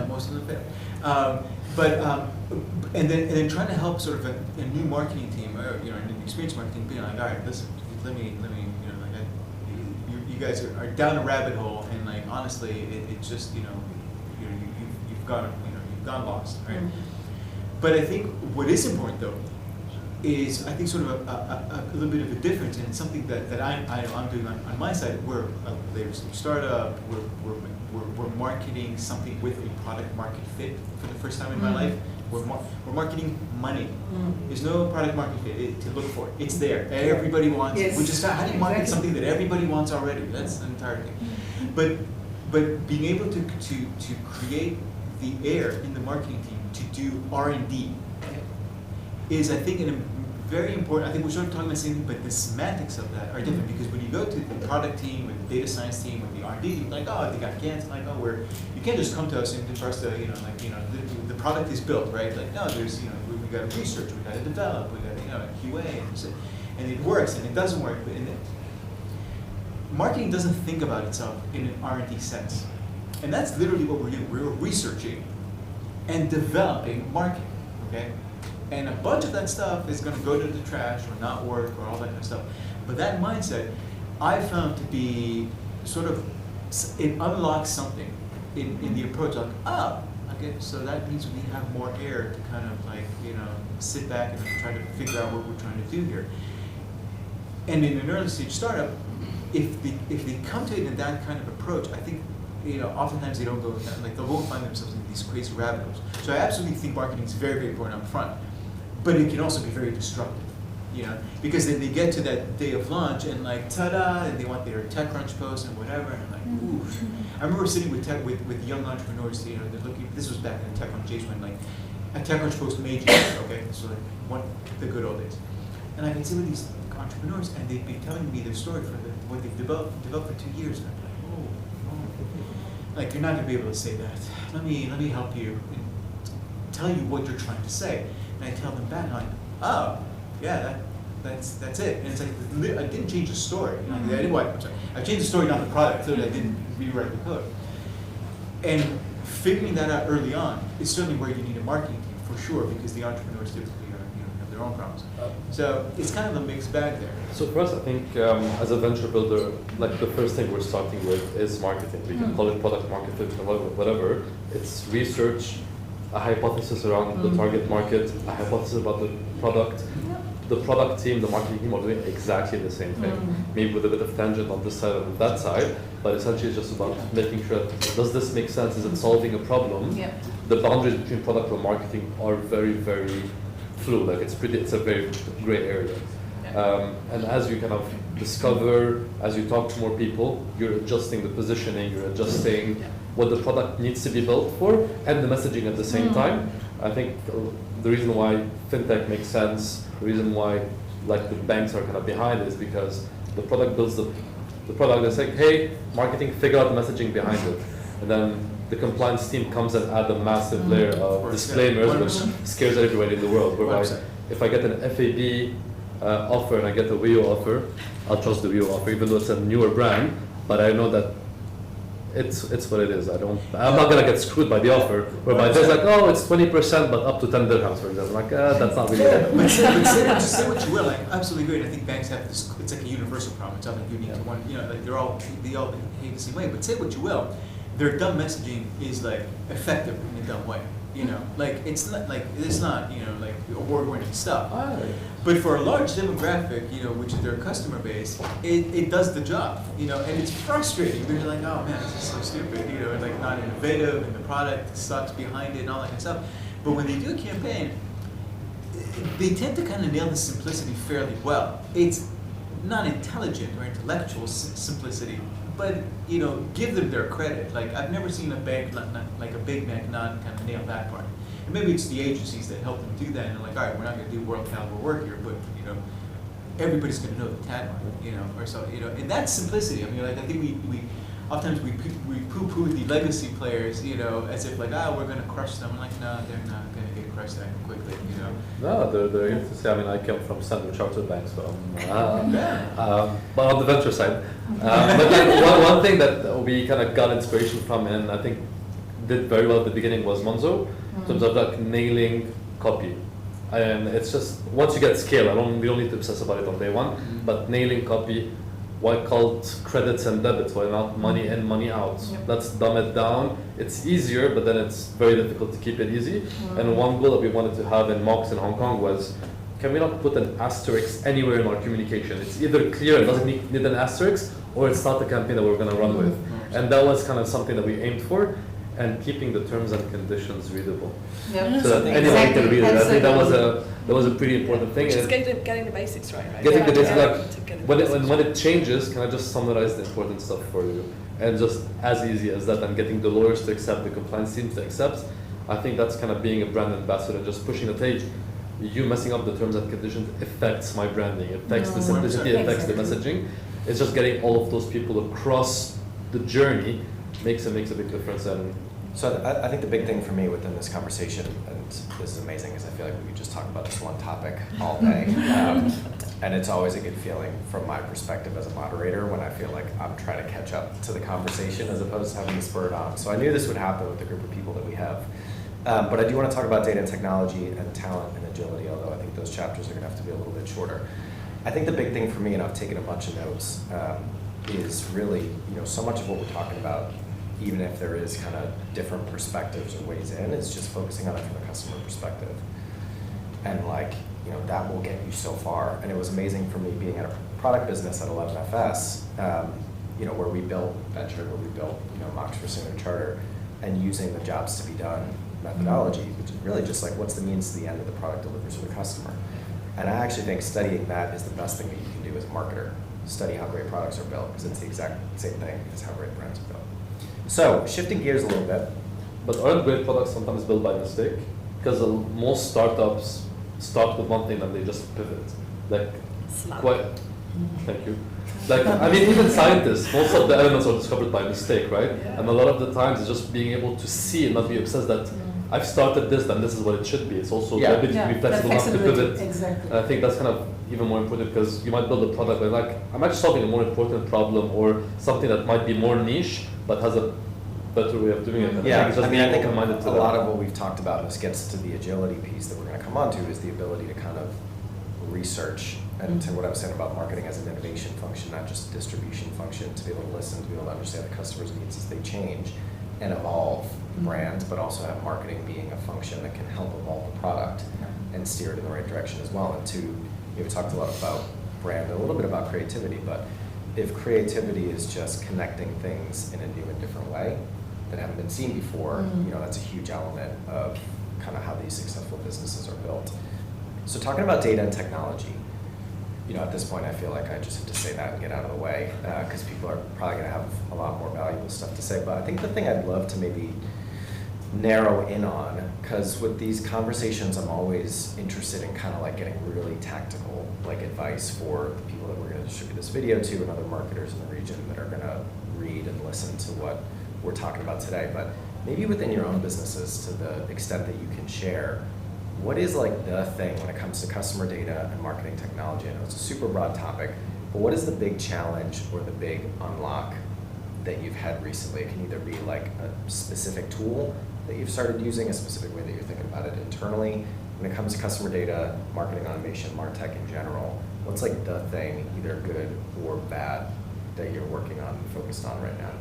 Most of them fail. And then trying to help sort of a new marketing team, or an experienced marketing team, being like, all right, listen, let me, you guys are down a rabbit hole, and like honestly, it's just you've gone lost, right? Mm-hmm. But I think what is important though is I think sort of a little bit of a difference, and it's something that I'm doing on my side. We're a later stage startup. We're marketing something with a product market fit for the first time in my life. We're marketing money. There's no product market fit to look for. It's there. Everybody wants it. Which is how do you market something that everybody wants already? That's the entire thing. But being able to create the air in the marketing team to do R&D is, I think, very important. I think we're sort of talking about the same thing, but the semantics of that are different because when you go to the product team, with the data science team, with the R&D, you're like, oh, they got GANs, like, oh, you can't just come to us and for us to, the product is built, right? Like, no, there's, we got to research, we got to develop, we got to, QA, and it works and it doesn't work. And marketing doesn't think about itself in an R&D sense, and that's literally what we're doing. We're researching and developing marketing, okay? And a bunch of that stuff is going to go to the trash or not work or all that kind of stuff. But that mindset, I found to be sort of, it unlocks something in the approach. Like, oh, okay, so that means we have more air to kind of like, sit back and try to figure out what we're trying to do here. And in an early stage startup, if they come to it in that kind of approach, I think, oftentimes they don't go with that. Like, they won't find themselves in these crazy rabbit holes. So I absolutely think marketing is very, very important up front. But it can also be very destructive, because then they get to that day of launch and like, ta-da, and they want their TechCrunch post and whatever, and I'm like, oof. I remember sitting with young entrepreneurs, they're looking, this was back in the TechCrunch days when like, a TechCrunch post made you, okay, so like the good old days. And I can sit with these entrepreneurs and they'd be telling me their story for what they've developed for 2 years, and I'm like, oh. Like, you're not gonna be able to say that. Let me help you and tell you what you're trying to say. And I tell them back, like, oh, yeah, that's it. And it's like, I didn't change the story. I didn't what? I'm sorry. I changed the story, not the product. Clearly, I didn't rewrite the code. And figuring that out early on is certainly where you need a marketing team for sure, because the entrepreneurs typically have their own problems. So it's kind of a mixed bag there. So for us, I think as a venture builder, like the first thing we're starting with is marketing. We can call it product market fit, whatever. It's research, a hypothesis around the target market, a hypothesis about the product. The product team, the marketing team are doing exactly the same thing, maybe with a bit of tangent on this side and that side, but essentially it's just about making sure, does this make sense? Is it solving a problem? Yeah. The boundaries between product and marketing are very, very fluid. Like it's a very gray area. And as you kind of discover, as you talk to more people, you're adjusting the positioning, you're adjusting what the product needs to be built for, and the messaging at the same time. I think the reason why fintech makes sense, the reason why like the banks are kind of behind is because the product builds the product. They say, hey, marketing, figure out the messaging behind it, and then the compliance team comes and add a massive layer of disclaimers, which scares everybody in the world. Whereby, if I get an FAB offer and I get a WIO offer, I'll trust the WIO offer, even though it's a newer brand. But I know that it's what it is. I'm not gonna get screwed by the offer. Whereby there's like, oh, it's 20%, but up to 10 dirhams, for example. Like, that's not really it. But say what you will. Like, absolutely great. I think banks have this. It's like a universal problem. It's not like unique to one. Like they all behave the same way. But say what you will, their dumb messaging is like effective in a dumb way. Like it's not like like award-winning stuff. But for a large demographic, which is their customer base, it does the job. And it's frustrating. They're like, oh man, this is so stupid. And like not innovative, and the product sucks behind it, and all that kind of stuff. But when they do a campaign, they tend to kind of nail the simplicity fairly well. It's not intelligent or intellectual simplicity, but give them their credit. Like I've never seen a bank, like a big bank, not kind of nail that part. And maybe it's the agencies that help them do that. And they're like, all right, we're not going to do world caliber work here, but everybody's going to know the tagline, or so, and that's simplicity. I mean, like I think we oftentimes we poo-poo the legacy players, as if like, we're going to crush them. I'm like, no, they're not going to get crushed that quickly, No, they're here to say. I mean, I came from Standard Chartered Bank, so but on the venture side. But like one thing that we kind of got inspiration from, and I think did very well at the beginning, was Monzo, in terms of like nailing copy. And it's just, once you get scale, we don't need to obsess about it on day one, but nailing copy, why called credits and debits, why not money in, money out? Let's dumb it down. It's easier, but then it's very difficult to keep it easy. And one goal that we wanted to have in Mox in Hong Kong was, can we not put an asterisk anywhere in our communication? It's either clear and doesn't need an asterisk, or it's not the campaign that we're going to run with. And that was kind of something that we aimed for, and keeping the terms and conditions readable, so that anyone can read it. I think that was a pretty important thing. Which is getting the basics right? Getting the basics, like when it changes, can I just summarize the important stuff for you? And just as easy as that, and getting the lawyers to accept, the compliance team to accept. I think that's kind of being a brand ambassador and just pushing the page. you messing up the terms and conditions affects my branding, affects the No. simplicity, affects the Exactly. messaging. It's just getting all of those people across the journey makes a big difference. And So I think the big thing for me within this conversation, and this is amazing, is I feel like we could just talk about this one topic all day. And it's always a good feeling from my perspective as a moderator when I feel like I'm trying to catch up to the conversation as opposed to having to spur it on. So I knew this would happen with the group of people that we have. But I do want to talk about data and technology and talent and agility, although I think those chapters are going to have to be a little bit shorter. I think the big thing for me, and I've taken a bunch of notes, is really, so much of what we're talking about, even if there is kind of different perspectives or ways in, is just focusing on it from a customer perspective. And that will get you so far. And it was amazing for me being at a product business at 11FS, where we built Venture, where we built, Mocks for Singular Charter, and using the jobs to be done methodology, which is really just like what's the means to the end of the product delivery to the customer. And I actually think studying that is the best thing that you can do as a marketer. Study how great products are built, because it's the exact same thing as how great brands are built. So, shifting gears a little bit. but aren't great products sometimes built by mistake? Because most startups start with one thing and they just pivot. Like Slap. quite. Thank you. Like I mean, even scientists, most of the elements are discovered by mistake, right? Yeah. And a lot of the times, it's just being able to see and not be obsessed that I've started this, then this is what it should be. It's also the ability to be flexible enough to pivot. Exactly. And I think that's kind of even more important because you might build a product where like I'm actually solving a more important problem or something that might be more niche but has a better way of doing it. And Yeah, it's just I being think open-minded to a that. lot of what we've talked about, and this gets to the agility piece that we're going to come on to, is the ability to kind of research and to what I was saying about marketing as an innovation function, not just a distribution function, to be able to listen, to be able to understand the customer's needs as they change and evolve brands, but also have marketing being a function that can help evolve the product and steer it in the right direction as well. And two, we talked a lot about brand, a little bit about creativity, but if creativity is just connecting things in a new and different way that haven't been seen before, that's a huge element of kind of how these successful businesses are built. So talking about data and technology, at this point I feel like I just have to say that and get out of the way because people are probably going to have a lot more valuable stuff to say. But I think the thing I'd love to maybe narrow in on, because with these conversations I'm always interested in kind of like getting really tactical like advice for the people that we're going to distribute this video to and other marketers in the region that are going to read and listen to what we're talking about today. But maybe within your own businesses, to the extent that you can share, what is like the thing when it comes to customer data and marketing technology? I know it's a super broad topic, but what is the big challenge or the big unlock that you've had recently? It can either be like a specific tool that you've started using, a specific way that you're thinking about it internally. When it comes to customer data, marketing automation, MarTech in general, what's like the thing, either good or bad, that you're working on and focused on right now?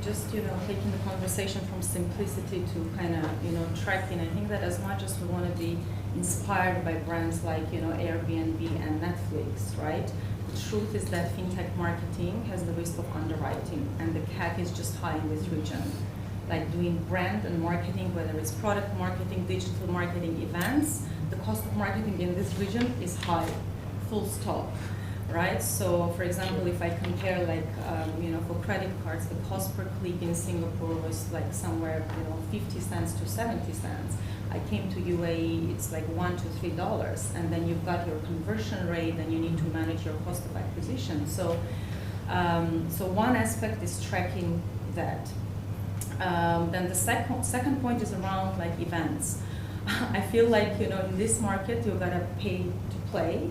Just taking the conversation from simplicity to kind of tracking. I think that as much as we want to be inspired by brands like Airbnb and Netflix, right? The truth is that fintech marketing has the risk of underwriting, and the CAC is just high in this region. Like doing brand and marketing, whether it's product marketing, digital marketing, events, the cost of marketing in this region is high, full stop. Right? So, for example, if I compare for credit cards, the cost per click in Singapore was like somewhere, 50 cents to 70 cents. I came to UAE, it's like $1 to $3, and then you've got your conversion rate, and you need to manage your cost of acquisition. So, one aspect is tracking that. Then the second point is around like events. I feel like in this market you've got to pay to play.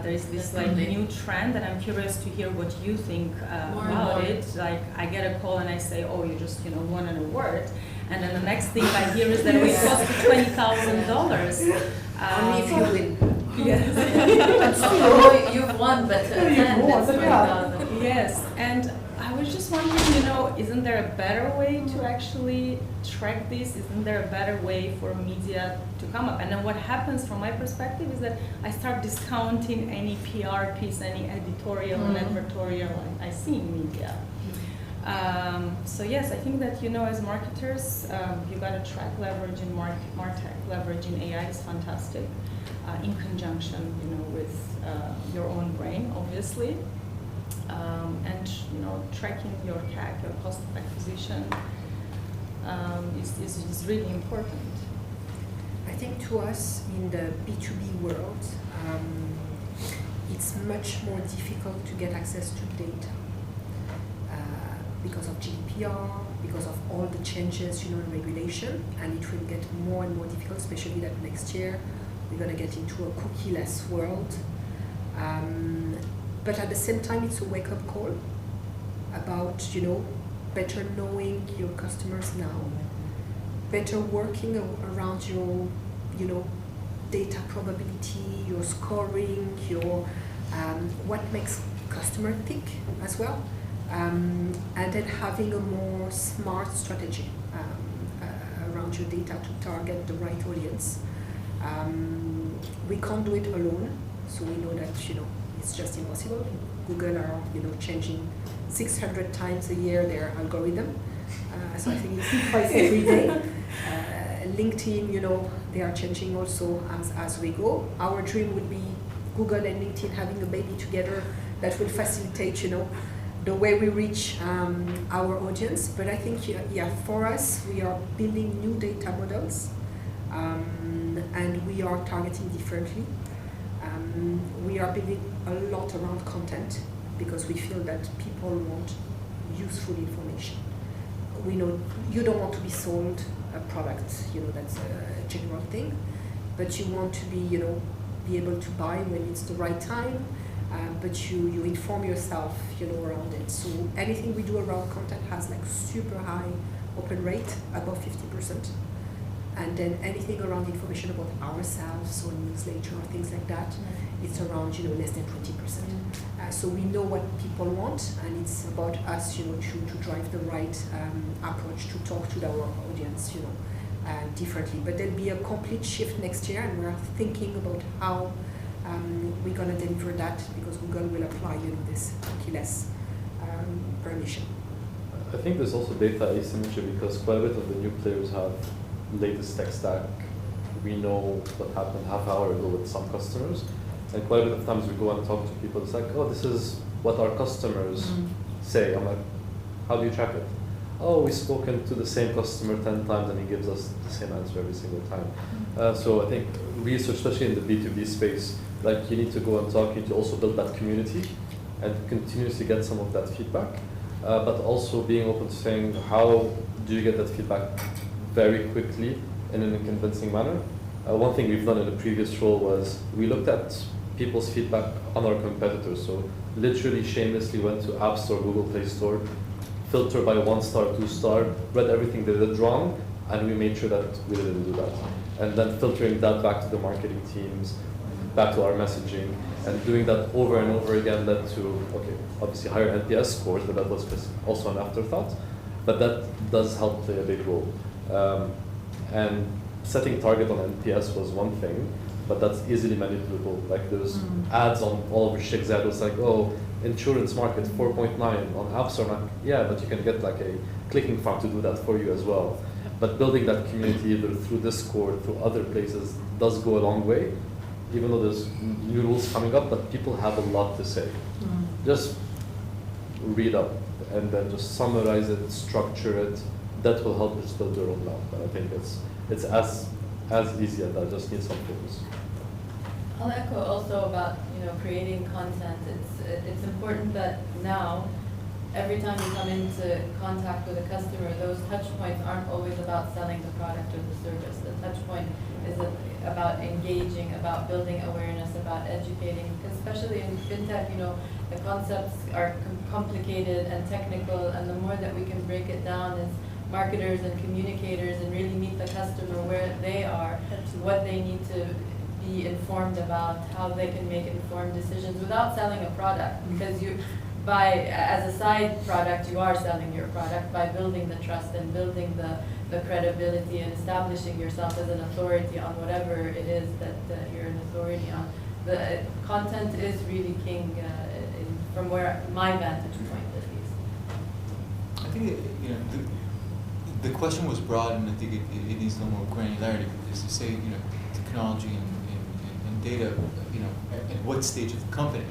There is this like new trend, and I'm curious to hear what you think about it. Like I get a call and I say, oh, you just won an award, and then the next thing I hear is that it cost $20,000. Only if you win. Yes. Oh, you've won, but to attend, it's $20,000. Yes, and I was just wondering, isn't there a better way to actually track this? Isn't there a better way for media to come up? And then what happens from my perspective is that I start discounting any PR piece, any editorial and advertorial I see in media. So yes, I think that, as marketers, you got to track leverage in MarTech, leverage in AI is fantastic, in conjunction, with your own brain, obviously. And tracking your CAC, your cost of acquisition, is really important. I think to us in the B2B world, it's much more difficult to get access to data because of GDPR, because of all the changes, in regulation, and it will get more and more difficult, especially that next year we're going to get into a cookie-less world. But at the same time, it's a wake-up call about, better knowing your customers now, better working around your, data probability, your scoring, your what makes customer tick as well, and then having a more smart strategy around your data to target the right audience. We can't do it alone, so we know that it's just impossible. Google are changing 600 times a year their algorithm, so I think it's twice every day. LinkedIn, they are changing also as we go. Our dream would be Google and LinkedIn having a baby together that will facilitate, the way we reach our audience. But I think, for us, we are building new data models, and we are targeting differently. We are building a lot around content because we feel that people want useful information. We know you don't want to be sold a product, that's a general thing, but you want to be, be able to buy when it's the right time, but you inform yourself, around it. So anything we do around content has like super high open rate, above 50%. And then anything around information about ourselves or newsletter or things like that, it's around less than 20%. So we know what people want, and it's about us to drive the right approach to talk to our audience differently. But there'll be a complete shift next year, and we're thinking about how we're going to deliver that, because Google will apply this cookie-less permission. I think there's also data asymmetry because quite a bit of the new players have latest tech stack. We know what happened half an hour ago with some customers, and quite a bit of times we go and talk to people. It's like, oh, this is what our customers say. I'm like, how do you track it? Oh, we've spoken to the same customer 10 times and he gives us the same answer every single time. So I think research, especially in the B2B space, like you need to go and talk, you need to also build that community and continuously get some of that feedback, but also being open to saying, how do you get that feedback very quickly and in a convincing manner? One thing we've done in a previous role was we looked at people's feedback on our competitors. So literally shamelessly went to App Store, Google Play Store, filter by 1-star, 2-star, read everything they did wrong, and we made sure that we didn't do that. And then filtering that back to the marketing teams, back to our messaging, and doing that over and over again led to, okay, obviously higher NPS scores, but that was also an afterthought. But that does help play a big role. And setting target on NPS was one thing, but that's easily manipulable. Like there's ads on all over Sheikh Zayed, was like, oh, insurance market 4.9 on App Store. Like, yeah, but you can get like a clicking farm to do that for you as well. But building that community either through Discord, through other places, does go a long way, even though there's new rules coming up, but people have a lot to say. Just read up and then just summarize it, structure it. That will help us build your roadmap. And I think it's as easy as that, just need some focus. I'll echo also about creating content. It's important that now, every time you come into contact with a customer, those touch points aren't always about selling the product or the service. The touch point is about engaging, about building awareness, about educating. Because especially in fintech, the concepts are complicated and technical, and the more that we can break it down as marketers and communicators and really meet the customer where they are, what they need to be informed about, how they can make informed decisions without selling a product. Because as a side product, you are selling your product by building the trust and building the credibility and establishing yourself as an authority on whatever it is that you're an authority on. The content is really king from where my vantage point at least. I think the question was broad, and I think it needs a little more granularity. Is to say, technology and data, at what stage of the company?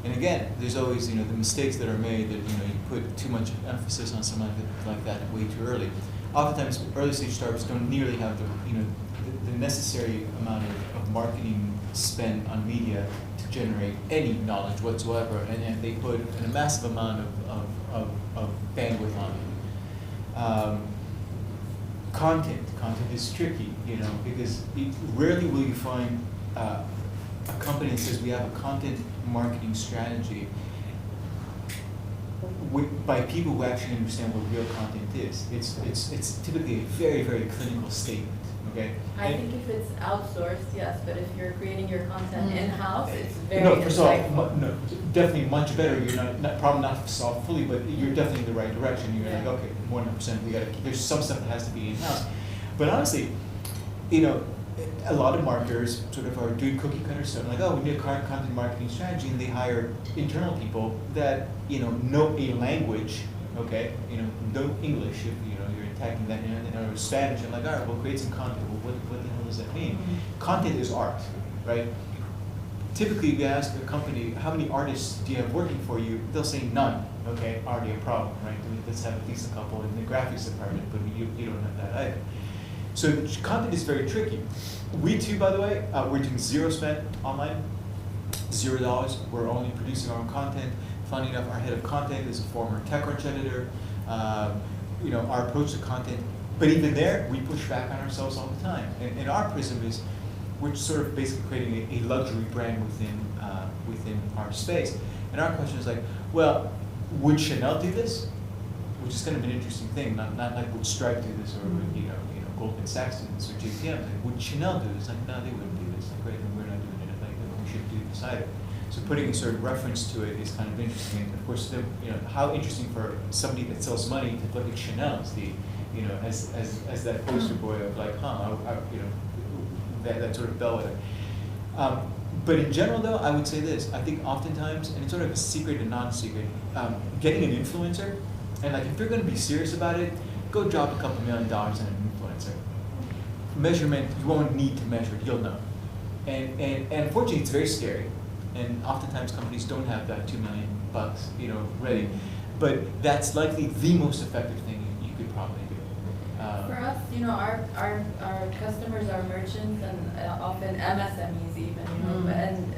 And again, there's always, the mistakes that are made that, you put too much emphasis on something like that way too early. Oftentimes, early stage startups don't nearly have the necessary amount of marketing spend on media to generate any knowledge whatsoever, and they put a massive amount of bandwidth on it. Content is tricky, because rarely will you find a company that says we have a content marketing strategy by people who actually understand what real content is. It's typically a very, very clinical statement. Okay. I think if it's outsourced, yes, but if you're creating your content in-house, it's very No, first of insightful. all, no, definitely much better. You're probably not solved fully, but you're definitely in the right direction. You're like, okay, 100%. There's some stuff that has to be in-house. But honestly, a lot of marketers sort of are doing cookie cutter stuff. Like, oh, we need a content marketing strategy, and they hire internal people that know a language. Okay, know English if you're attacking that, or Spanish. I'm like, all right, we'll create some content. Well, what the hell does that mean? Mm-hmm. Content is art, right? Typically, if you ask a company, how many artists do you have working for you? They'll say none. Okay, already a problem, right? Let's have at least a couple in the graphics department, but you don't have that either. So content is very tricky. We too, by the way, we're doing zero spend online, $0. We're only producing our own content. Funny enough, our head of content is a former TechCrunch editor. Our approach to content, but even there, we push back on ourselves all the time. And our prism is, we're sort of basically creating a luxury brand within our space. And our question is like, well, would Chanel do this? Which is kind of an interesting thing. Not like would Stripe do this, or would Goldman Sachs do this, or JPM. Like, would Chanel do this? Like, no, they wouldn't do this. Like, great, then we're not doing it. Like, we should do this either. So putting a sort of reference to it is kind of interesting. And of course, how interesting for somebody that sells money to look at Chanel as that poster boy of like, that sort of bellwether. But in general, though, I would say this. I think oftentimes, and it's sort of a secret and non-secret, getting an influencer, and like if you're going to be serious about it, go drop a couple $1 million on an influencer. Measurement, you won't need to measure it, you'll know. And unfortunately, it's very scary. And oftentimes companies don't have that $2 million, ready. But that's likely the most effective thing you could probably do. For us, our customers are merchants and often MSMEs even, and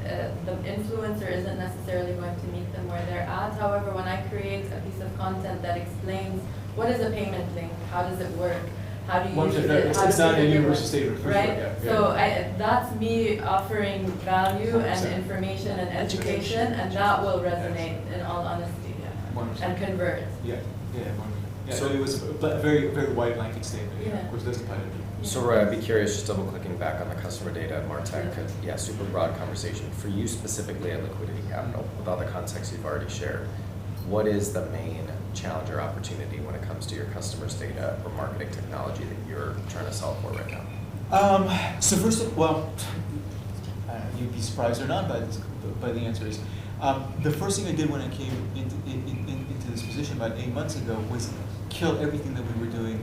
the influencer isn't necessarily going to meet them where they're at. However, when I create a piece of content that explains what is a payment link, how does it work, how do you use it, it's not a universal statement, right? Yeah. So that's me offering value and information and education, and that will resonate in all honesty, and convert. Yeah. So it was a very, very wide blanket statement. Yeah. Of course, it doesn't apply to everyone. So Roy, I'd be curious, just double clicking back on the customer data at MarTech, super broad conversation. For you specifically at Liquidity Capital, with all the context you've already shared, what is the main challenge or opportunity when it comes to your customers' data or marketing technology that you're trying to solve for right now? So first of all, you'd be surprised or not, but the answer is, the first thing I did when I came into this position about 8 months ago was kill everything that we were doing,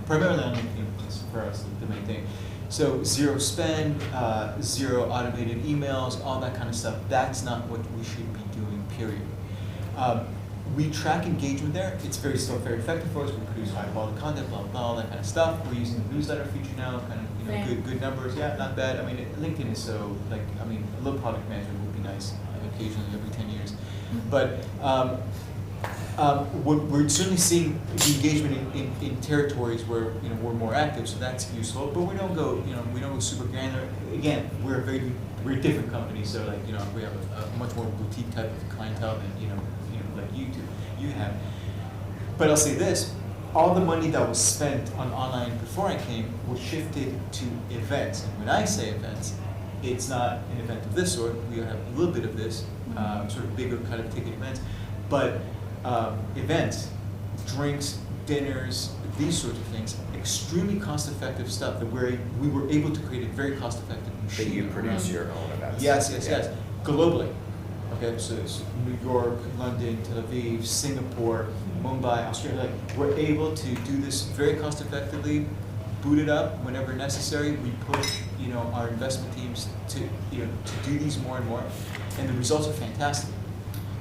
primarily on LinkedIn, which is for us the main thing. So zero spend, zero automated emails, all that kind of stuff. That's not what we should be doing, period. We track engagement there. It's still very effective for us. We produce high quality content, blah, blah, all that kind of stuff. We're using the newsletter feature now, kind of, good numbers. Yeah, not bad. I mean, LinkedIn is so, a little product management would be nice occasionally every 10 years. But we're certainly seeing the engagement in territories where we're more active, so that's useful. But we don't go super granular. Again, we're a different company, so we have a much more boutique type of clientele than like you have. But I'll say this: all the money that was spent on online before I came was shifted to events. And when I say events, it's not an event of this sort. We have a little bit of this, sort of bigger kind of ticket events, but events, drinks, dinners, these sorts of things, extremely cost-effective stuff that we were able to create a very cost-effective machine. That you produce your own events. Yes. Globally. Okay, so it's New York, London, Tel Aviv, Singapore, Mumbai, Australia. We're able to do this very cost-effectively, boot it up whenever necessary. We push, our investment teams to do these more and more, and the results are fantastic.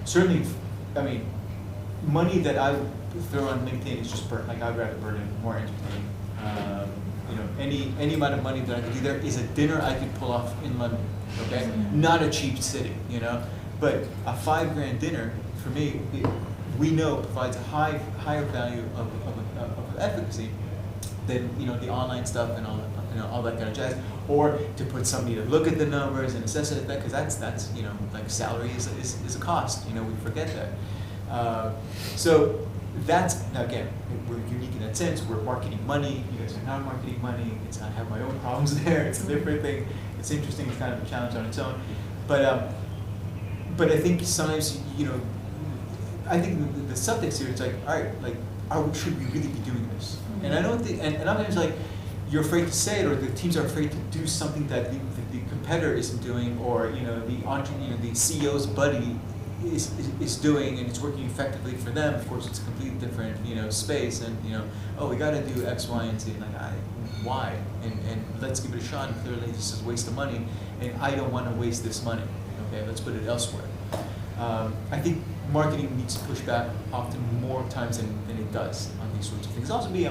certainly, I mean, money that I would throw on LinkedIn is just burnt. Like I'd rather burn it more entertaining. You know, any amount of money that I could do there is a dinner I could pull off in London. Okay, not a cheap city, you know, but a $5,000 dinner for me, we know provides a higher value of efficacy than, you know, the online stuff and all, you know, all that kind of jazz, or to put somebody to look at the numbers and assess it, because that's you know, like salary is a cost. You know, we forget that. So that's, now again, we're unique in that sense. We're marketing money. You guys are not marketing money. I have my own problems there. It's a different thing. It's interesting. It's kind of a challenge on its own. But I think sometimes, you know, I think the subtext here is like, all right, like, should we really be doing this? Mm-hmm. And I don't think, and sometimes like, you're afraid to say it, or the teams are afraid to do something that the competitor isn't doing, or you know, the CEO's buddy is doing, and it's working effectively for them. Of course, it's a completely different, you know, space, and you know, oh, we got to do X, Y, and Z. And like, why? And let's give it a shot. And clearly, this is a waste of money, and I don't want to waste this money. Okay, let's put it elsewhere. I think marketing needs to push back often more times than it does on these sorts of things. Also, be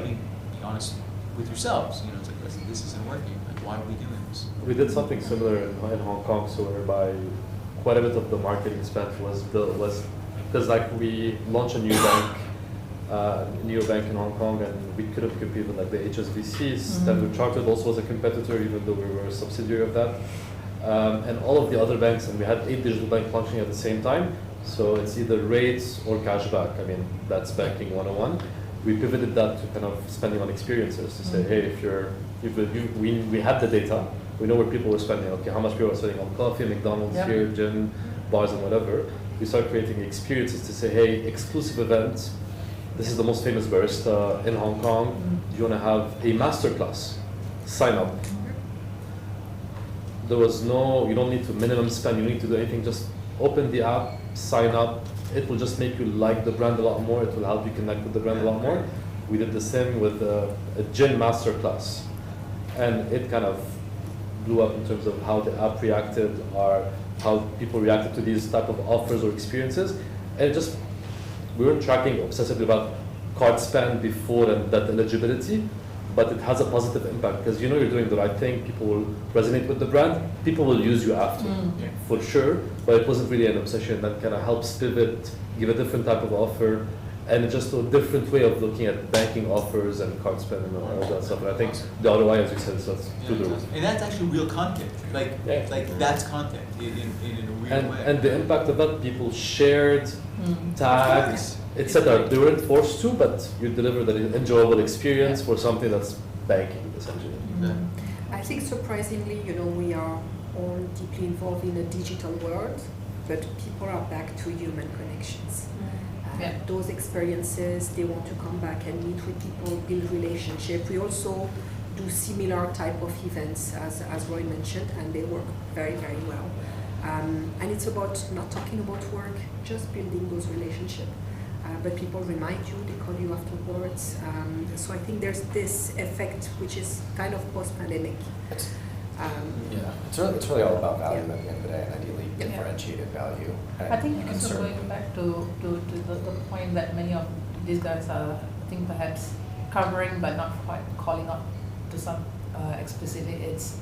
honest with yourselves. You know, it's like, listen, this isn't working. Like, why are we doing this? We did something similar in Hong Kong, so whereby quite a bit of the marketing spent was because like we launched a new bank in Hong Kong, and we couldn't compete with like the HSBCs. Standard Chartered also was a competitor, even though we were a subsidiary of that. And all of the other banks, and we had 8 digital banks launching at the same time. So it's either rates or cashback. I mean, that's banking 101. We pivoted that to kind of spending on experiences to say, hey, we had the data, we know where people were spending. Okay, how much people are spending on coffee, McDonald's here, gym, bars, and whatever. We started creating experiences to say, hey, exclusive events. This is the most famous barista in Hong Kong. Do you want to have a masterclass? Sign up. There was no, you don't need to minimum spend, you don't need to do anything, just open the app, sign up. It will just make you like the brand a lot more. It will help you connect with the brand a lot more. We did the same with a gin masterclass, and it kind of blew up in terms of how the app reacted, or how people reacted to these type of offers or experiences. And we weren't tracking obsessively about card spend before and that eligibility, but it has a positive impact because you know you're doing the right thing. People will resonate with the brand. People will use you after, for sure. But it wasn't really an obsession. That kind of helps pivot, give a different type of offer, and just a different way of looking at banking offers and card spend and all that stuff. And I think the ROI, as you said, is through the roof. And that's actually real content. Like that's content in a real way. And the impact of that, people shared, tagged, etc. They weren't forced to, but you delivered an enjoyable experience for something that's banking, essentially. I think surprisingly, you know, we are all deeply involved in a digital world, but people are back to human connections. Those experiences, they want to come back and meet with people, build relationship. We also do similar type of events as Roy mentioned, and they work very, very well. And it's about not talking about work, just building those relationships. But people remind you, they call you afterwards. So I think there's this effect which is kind of post-pandemic. It's really all about value at the end of the day, and ideally differentiated value. I think also going back to the point that many of these guys are, I think perhaps covering but not quite calling out to some explicitly, it's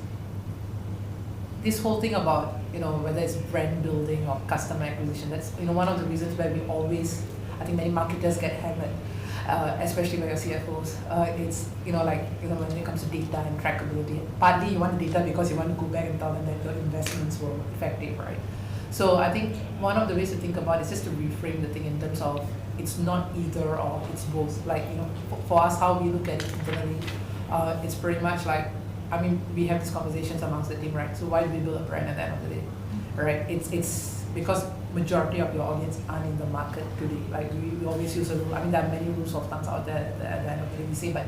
this whole thing about, you know, whether it's brand building or customer acquisition. That's, you know, one of the reasons why we always, I think many marketers get hammered, especially by your CFOs. It's, you know, like, you know, when it comes to data and trackability, partly you want data because you want to go back and tell them that your investments were effective, right? So I think one of the ways to think about it is just to reframe the thing in terms of it's not either or, it's both. Like, you know, for us, how we look at it internally, it's pretty much like, I mean, we have these conversations amongst the team, right? So why do we build a brand at the end of the day, right? It's because majority of your audience aren't in the market today. Like we always use a rule. I mean, there are many rules of thumbs out there at the end of the day. We say, but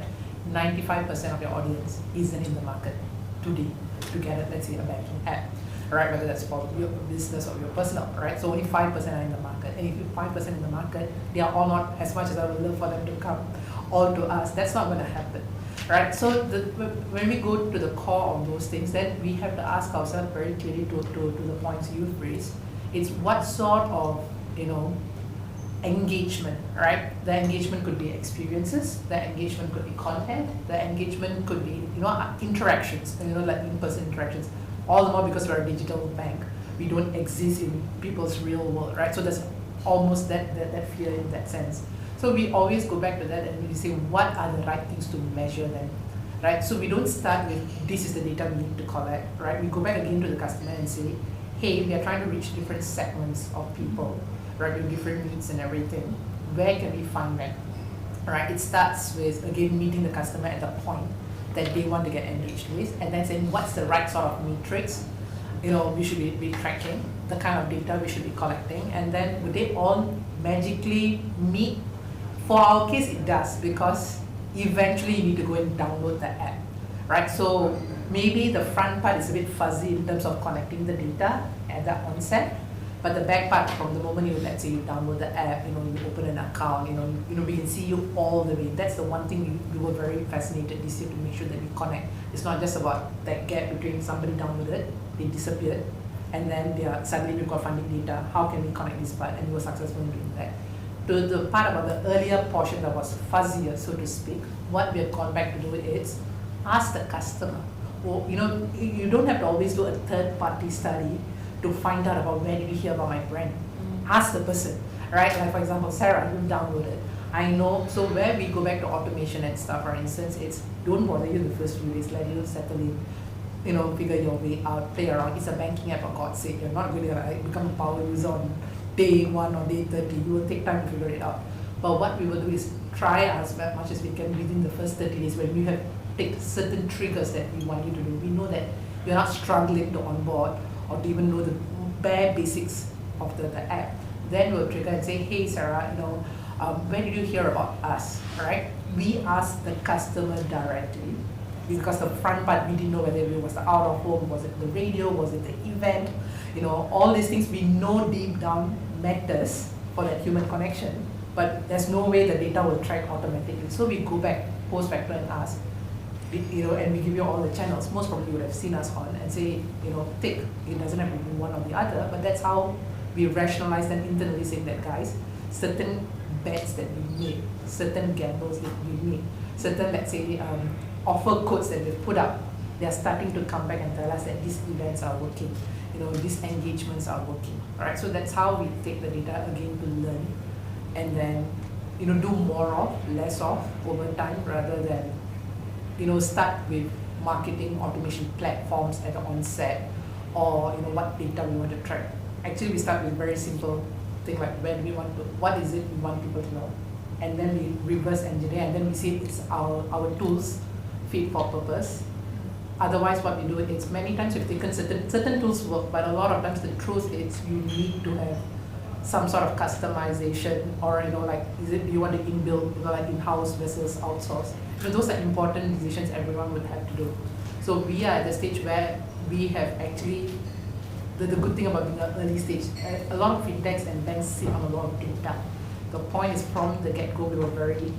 95% of your audience isn't in the market today to get it, let's say, a banking app, right? Whether that's for your business or your personal, right? So only 5% are in the market. And if you're 5% in the market, they are all not, as much as I would love for them to come all to us, that's not going to happen. Right, so when we go to the core of those things, then we have to ask ourselves very clearly to the points you've raised. It's what sort of engagement, right? The engagement could be experiences, the engagement could be content, the engagement could be, interactions, like in-person interactions. All the more because we're a digital bank. We don't exist in people's real world, right? So there's almost that fear in that sense. So we always go back to that and we say, what are the right things to measure then, right? So we don't start with, this is the data we need to collect, right? We go back again to the customer and say, hey, we are trying to reach different segments of people, right, with different needs and everything. Where can we find that, right? It starts with, again, meeting the customer at the point that they want to get engaged with, and then saying, what's the right sort of metrics we should be tracking, the kind of data we should be collecting, and then would they all magically meet? For our case, it does, because eventually you need to go and download the app, right? So maybe the front part is a bit fuzzy in terms of connecting the data at the onset, but the back part, from the moment let's say you download the app, you open an account, we can see you all the way. That's the one thing we were very fascinated this year, to make sure that we connect. It's not just about that gap between somebody downloaded, they disappeared, and then suddenly we've got funding data. How can we connect this part? And we were successful in doing that. To the part about the earlier portion that was fuzzier, so to speak, what we have gone back to do is ask the customer. Well, you don't have to always do a third-party study to find out about where did you hear about my brand. Ask the person, right? Like for example, Sarah, you downloaded. I know, so where we go back to automation and stuff, for instance, it's don't bother you the first few days, let you settle in, figure your way out, play around. It's a banking app, for God's sake. You're not going to become a power user on day 1 or day 30. You will take time to figure it out. But what we will do is try as much as we can within the first 30 days when we have picked certain triggers that we want you to do. We know that you're not struggling to onboard or to even know the bare basics of the app. Then we'll trigger and say, hey Sarah, where did you hear about us, right? We ask the customer directly, because the front part we didn't know whether it was the out of home, was it the radio, was it the event, all these things we know deep down matters for that human connection, but there's no way the data will track automatically. So we go back post factor and ask, and we give you all the channels. Most probably you would have seen us on and say, tick. It doesn't have to be one or the other, but that's how we rationalize them internally, saying that guys, certain bets that we make, certain gambles that we make, certain, let's say, offer codes that we put up, they're starting to come back and tell us that these events are working, these engagements are working, right? So that's how we take the data again to learn, and then, do more of, less of over time, rather than, start with marketing automation platforms at the onset, or what data we want to track. Actually, we start with very simple thing like what is it we want people to know, and then we reverse engineer, and then we see it's our tools fit for purpose. Otherwise, what we do is many times we've taken certain tools work, but a lot of times the truth is you need to have some sort of customization, or do you want to inbuild, like in-house versus outsource. Those are important decisions everyone would have to do. So we are at the stage where we have actually, the good thing about being an early stage, a lot of fintechs and banks sit on a lot of data. The point is, from the get-go, we were very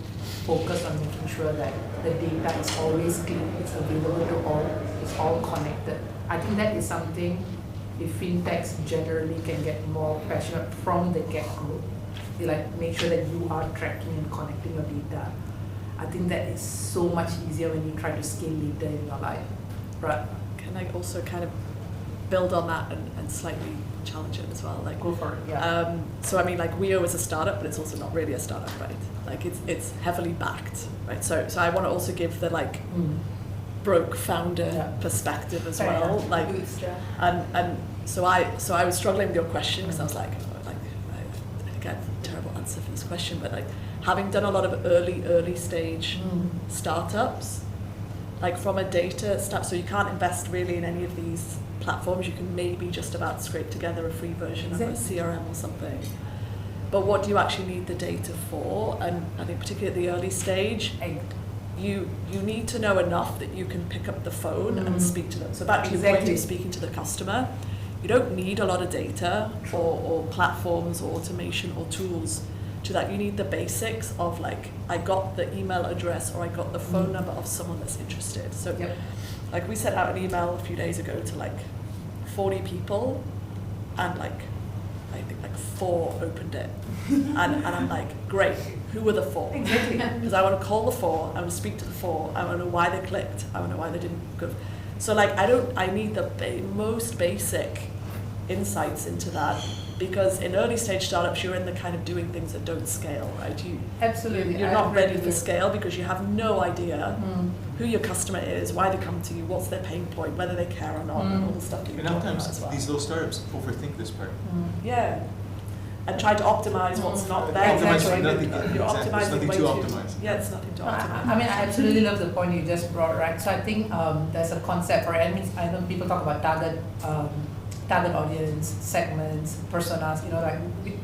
focused on making sure that the data is always clean, it's available to all, it's all connected. I think that is something, if fintechs generally can get more passionate from the get-go, they make sure that you are tracking and connecting your data. I think that is so much easier when you try to scale later in your life. Right. Can I also kind of build on that and slightly challenge it as well? Go for it, yeah. So I mean, WeO is a startup, but it's also not really a startup, right? It's heavily backed, right? So I want to also give the broke founder perspective as well, and so I was struggling with your question, because I was like, I think I have a terrible answer for this question, but having done a lot of early stage startups, from a data start, so you can't invest really in any of these platforms. You can maybe just about scrape together a free version of a CRM or something. But what do you actually need the data for? And I think particularly at the early stage, you need to know enough that you can pick up the phone and speak to them. So back to the point of speaking to the customer, you don't need a lot of data or platforms or automation or tools to that. You need the basics of I got the email address or I got the phone number of someone that's interested. So we sent out an email a few days ago to 40 people, and I think like 4 opened it. And I'm like, great, who were the 4? Exactly. Because I want to call the 4, I want to speak to the 4, I want to know why they clicked, I want to know why they didn't go. So like, I need the most basic insights into that, because in early stage startups, you're in the kind of doing things that don't scale, right? Absolutely. You're I not agree ready with for you. scale because you have no idea Mm. who your customer is, why they come to you, what's their pain point, whether they care or not, and all the stuff that you're And talking about sometimes as well. these little startups overthink this part. Yeah. And try to optimize what's not there. Optimize Exactly. for nothing. You're Exactly. There's optimizing nothing way to too. optimize. Yeah, it's nothing to optimize. I mean, I absolutely love the point you just brought, right? So I think there's a concept for it. I know people talk about target audience, segments, personas. You know, like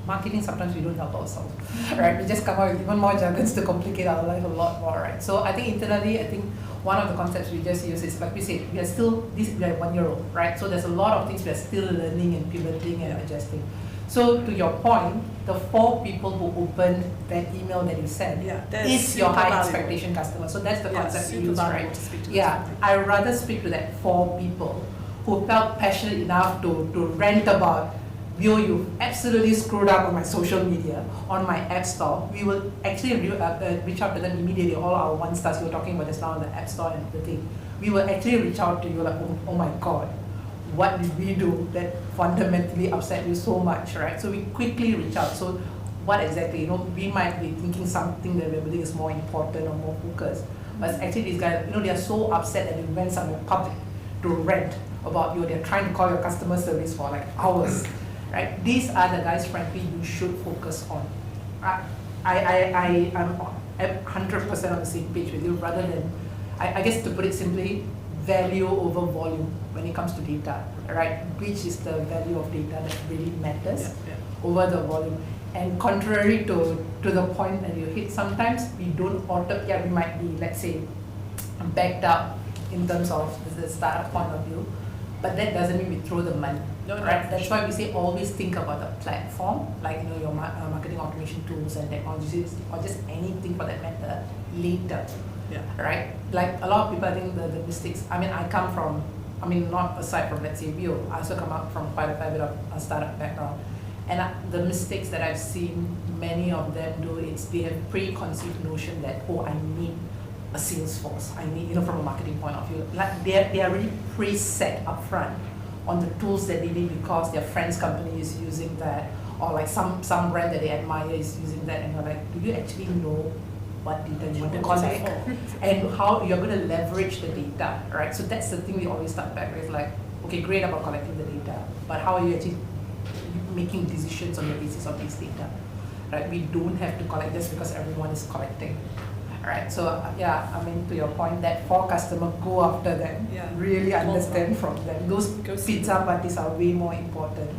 marketing, sometimes we don't help ourselves, right? We just come out with even more jargons to complicate our life a lot more, right? So I think internally, I think one of the concepts we just use is, like we said, we are 1 year old, right? So there's a lot of things we are still learning and pivoting and adjusting. So to your point, the 4 people who opened that email that you sent Yeah, they're is your super high valuable. expectation customer. So that's the Yeah, concept we super use, valuable right? to speak to Yeah, those I rather speak to that 4 people who felt passionate enough to rant about, you absolutely screwed up on my social media, on my app store. We will actually reach out to them immediately, all our 1 stars you were talking about just now on the app store and everything. We will actually reach out to you like, oh my God, what did we do that fundamentally upset you so much, right? So we quickly reach out. So what exactly, you know, we might be thinking something that we believe is more important or more focused. But actually these guys, you know, they are so upset that they went somewhere public to rant about you. They're trying to call your customer service for like hours, right? These are the guys, frankly, you should focus on. I'm 100% on the same page with you, rather than, I guess to put it simply, value over volume when it comes to data, right? Which is the value of data that really matters over the volume. And contrary to the point that you hit, sometimes we don't we might be, let's say, backed up in terms of the startup point of view, but that doesn't mean we throw the money. No, Right? That's why we say always think about the platform, like, you know, your marketing automation tools and technologies, or just anything for that matter, later. Yeah. Right? Like a lot of people, I think the mistakes, I mean, I come from, not aside from, let's say, Vio, I also come up from quite a fair bit of a startup background. And the mistakes that I've seen many of them do is they have preconceived notion that, I need a sales force. I need, you know, from a marketing point of view. Like they are really preset upfront on the tools that they need because their friend's company is using that, or like some brand that they admire is using that, and you're like, do you actually know what data you want to collect and how you're going to leverage the data, right? So that's the thing we always start back with, like, okay, great about collecting the data, but how are you actually making decisions on the basis of this data, right? We don't have to collect just because everyone is collecting, right? So to your point, that for customer, go after them, really understand from them. Those pizza parties are way more important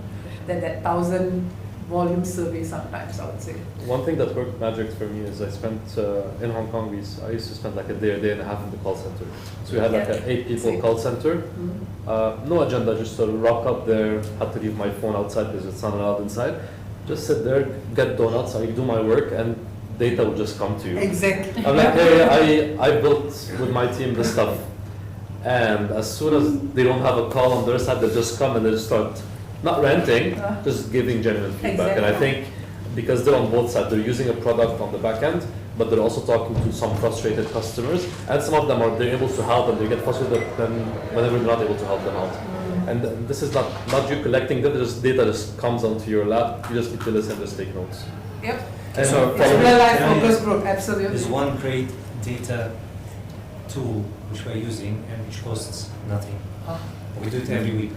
than that 1,000 volume survey sometimes, I would say. One thing that worked magic for me is I spent in Hong Kong. I used to spend like a day and a half in the call center. So we had like an 8 people call center. No agenda, just to rock up there. Had to leave my phone outside because it's not allowed inside. Just sit there, get donuts, I do my work, and data will just come to you. Exactly. I'm like, hey, I built with my team this stuff, and as soon as they don't have a call on their side, they just come and they just start. Not ranting, just giving genuine feedback. And I think because they're on both sides, they're using a product on the back end, but they're also talking to some frustrated customers. And some of them they're able to help and they get frustrated whenever they're not able to help them out. And this is not you collecting data, just data just comes onto your lap. You just need to listen, just take notes. Yep. And So It's a real life focus group, absolutely. There's one great data tool which we're using and which costs nothing. We do it every week.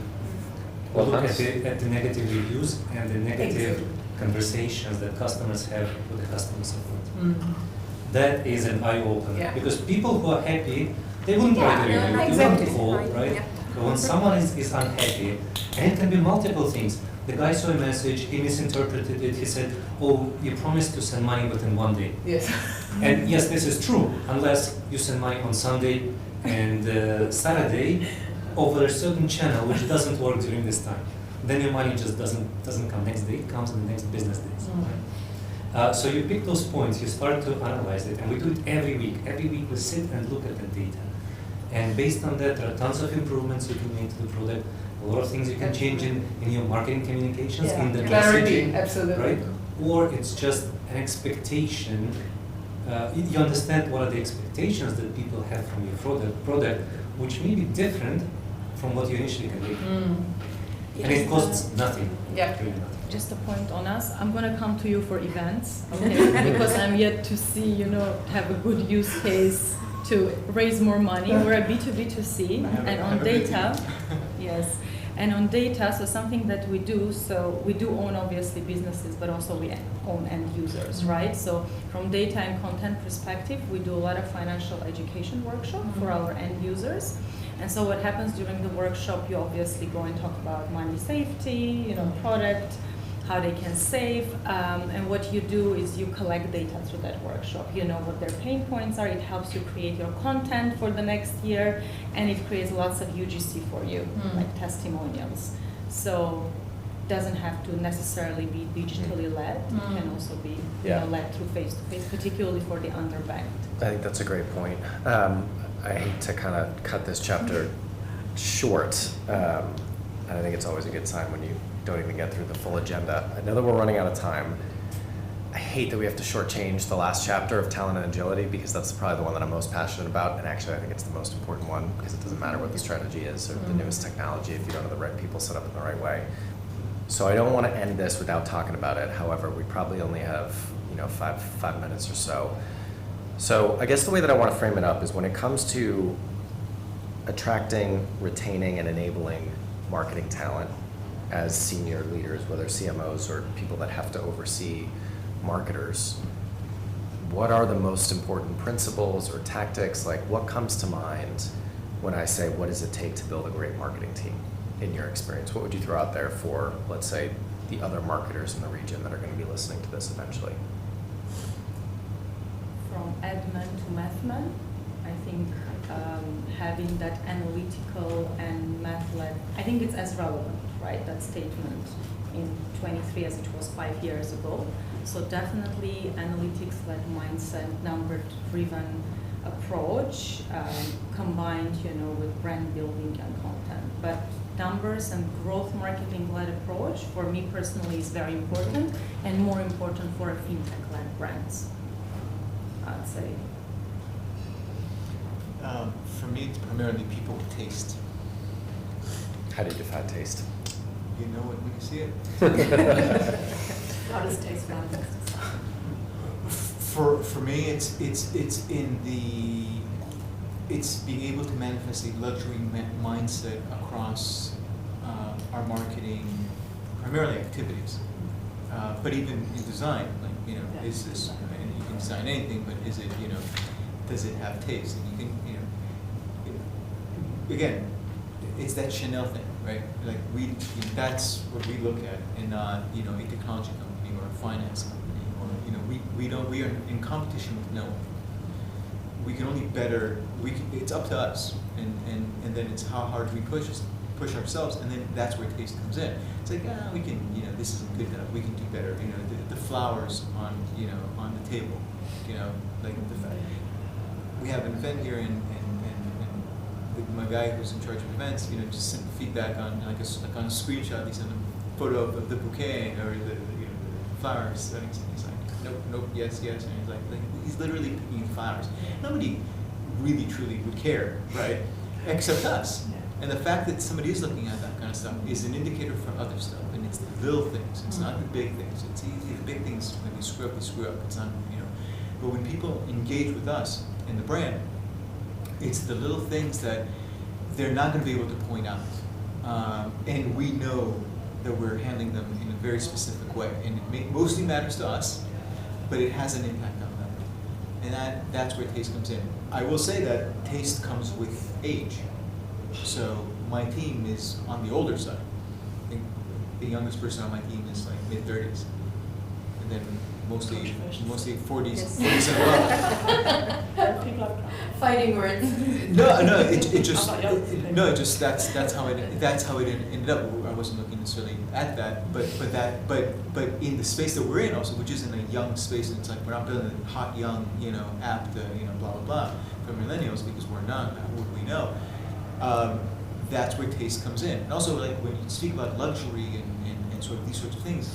We look at the negative reviews and the negative conversations that customers have with the customer support. That is an eye-opener because people who are happy, they wouldn't write a review, they wouldn't call, right? But when someone is unhappy, and it can be multiple things. The guy saw a message, he misinterpreted it, he said, you promised to send money within 1 day. Yes. And yes, this is true, unless you send money on Sunday and Saturday, over a certain channel which doesn't work during this time. Then your money just doesn't come next day, it comes in the next business days. Right? So you pick those points, you start to analyze it, and we do it every week. Every week we sit and look at the data. And based on that, there are tons of improvements you can make to the product. A lot of things you can change in your marketing communications, Yeah. in the Clarity, messaging, absolutely. right? Or it's just an expectation. You understand what are the expectations that people have from your product, which may be different from what you initially conveyed. And it costs nothing. Yeah. Really nothing. Just a point on us. I'm gonna come to you for events, okay? Because I'm yet to see, have a good use case to raise more money. We're a B2B2C, and on data, yes, and on data. So something that we do. So we do own obviously businesses, but also we own end users, right? So from data and content perspective, we do a lot of financial education workshop for our end users. And so what happens during the workshop, you obviously go and talk about money safety, product, how they can save, and what you do is you collect data through that workshop. You know what their pain points are, it helps you create your content for the next year, and it creates lots of UGC for you, like testimonials. So it doesn't have to necessarily be digitally led, it can also be led through face-to-face, particularly for the underbanked. I think that's a great point. I hate to kind of cut this chapter short, and I think it's always a good sign when you don't even get through the full agenda. I know that we're running out of time. I hate that we have to shortchange the last chapter of talent and agility, because that's probably the one that I'm most passionate about, and actually I think it's the most important one, because it doesn't matter what the strategy is or the newest technology if you don't have the right people set up in the right way. So I don't want to end this without talking about it. However, we probably only have 5 minutes or so. So I guess the way that I want to frame it up is when it comes to attracting, retaining, and enabling marketing talent as senior leaders, whether CMOs or people that have to oversee marketers, what are the most important principles or tactics? Like, what comes to mind when I say, what does it take to build a great marketing team in your experience? What would you throw out there for, let's say, the other marketers in the region that are going to be listening to this eventually? From admin to mathman, I think having that analytical and math-led, I think it's as relevant, right, that statement in 23 as it was 5 years ago. So definitely analytics-led mindset, number-driven approach, combined, with brand building and content. But numbers and growth marketing-led approach, for me personally, is very important, and more important for a fintech-led brands, I'd say. For me, it's primarily people with taste. How do you define taste? You know it when you see it. How does taste manifest? For me, it's being able to manifest a luxury mindset across our marketing, primarily activities, but even in design, is this? And you can design anything, but is it, does it have taste? And you can, again, it's that Chanel thing, right? Like that's what we look at, and not a technology company or a finance company, or we are in competition with no one. We can only it's up to us, and then it's how hard we push ourselves, and then that's where taste comes in. It's like, we can, this isn't good enough, we can do better. The flowers on the table, like we have an event here, and my guy who's in charge of events, just sent feedback on on a screenshot. He sent a photo of the bouquet or the flowers, and he's like, nope, yes, and he's like he's literally picking flowers. Nobody really truly would care, right? Except us. And the fact that somebody is looking at that kind of stuff is an indicator for other stuff, and it's the little things. It's not the big things. It's easy. The big things, when you screw up, you screw up. It's not, But when people engage with us in the brand, it's the little things that they're not going to be able to point out, and we know that we're handling them in a very specific way, and it mostly matters to us, but it has an impact on them, and that's where taste comes in. I will say that taste comes with age. So my team is on the older side. I think the youngest person on my team is like mid-30s, and then mostly 40s and above. People have Fighting words. That's how it ended up. I wasn't looking necessarily at that, but in the space that we're in also, which isn't a young space, and it's like we're not building a hot young app to blah blah blah for millennials, because we're not. What we know. that's where taste comes in. And also, like when you speak about luxury and sort of these sorts of things,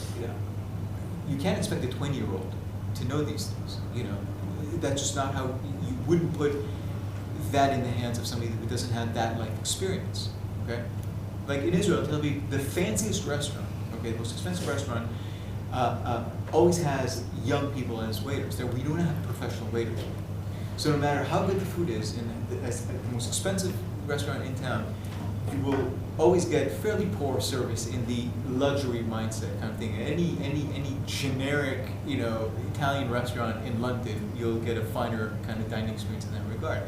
you can't expect a 20-year-old to know these things. That's just not how you wouldn't put that in the hands of somebody who doesn't have that life experience. Okay, like in Israel, Tel Aviv, the fanciest restaurant, okay, the most expensive restaurant, always has young people as waiters. There, we don't have professional waiters. So no matter how good the food is, in the most expensive restaurant in town, you will always get fairly poor service in the luxury mindset kind of thing. Any generic, Italian restaurant in London, you'll get a finer kind of dining experience in that regard.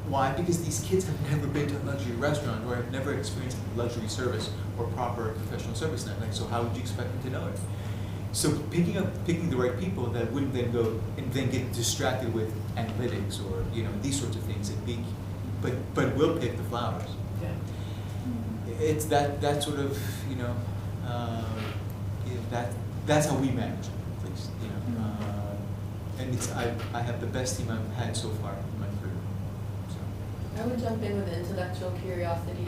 Why? Because these kids have never been to a luxury restaurant or have never experienced luxury service or proper professional service in that way. So how would you expect them to know it? So picking the right people that wouldn't then go and then get distracted with analytics or these sorts of things and but will pick the flowers. Yeah. It's that sort of that's how we manage it, at least and it's I have the best team I've had so far in my career. So. I would jump in with intellectual curiosity.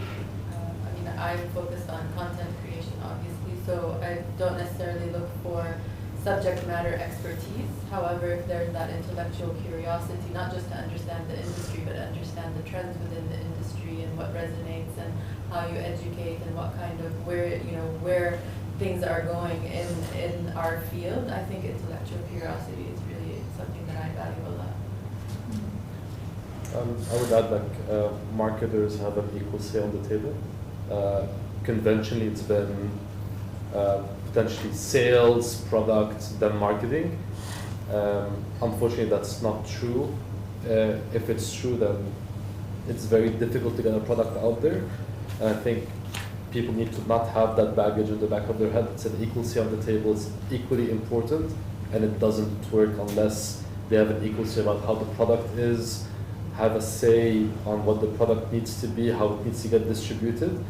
I'm focused on content creation, obviously, so I don't necessarily look for subject matter expertise. However, if there's that intellectual curiosity, not just to understand the industry, but to understand the trends within the industry and what resonates and how you educate and what kind of where things are going in our field, I think intellectual curiosity is really something that I value a lot. I would add marketers have an equal say on the table. Conventionally, it's been potentially sales, product, then marketing. Unfortunately, that's not true. If it's true, then it's very difficult to get a product out there. And I think people need to not have that baggage in the back of their head. It's an equal say on the table. It's equally important, and it doesn't work unless they have an equal say about how the product is, have a say on what the product needs to be, how it needs to get distributed,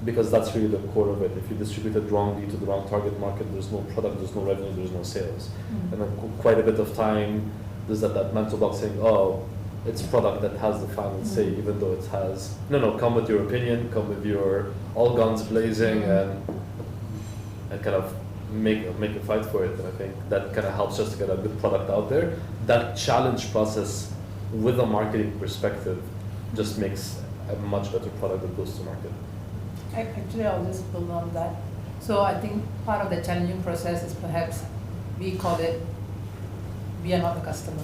because that's really the core of it. If you distribute it wrongly to the wrong target market, there's no product, there's no revenue, there's no sales. Mm-hmm. And then quite a bit of time, there's that mental block saying, oh, it's product that has the final say, even though it has, no, come with your opinion, come with your all guns blazing, and kind of make a fight for it. And I think that kind of helps us to get a good product out there. That challenge process with a marketing perspective just makes a much better product that goes to market. Actually, I'll just build on that. So I think part of the challenging process is perhaps we call it, we are not the customer.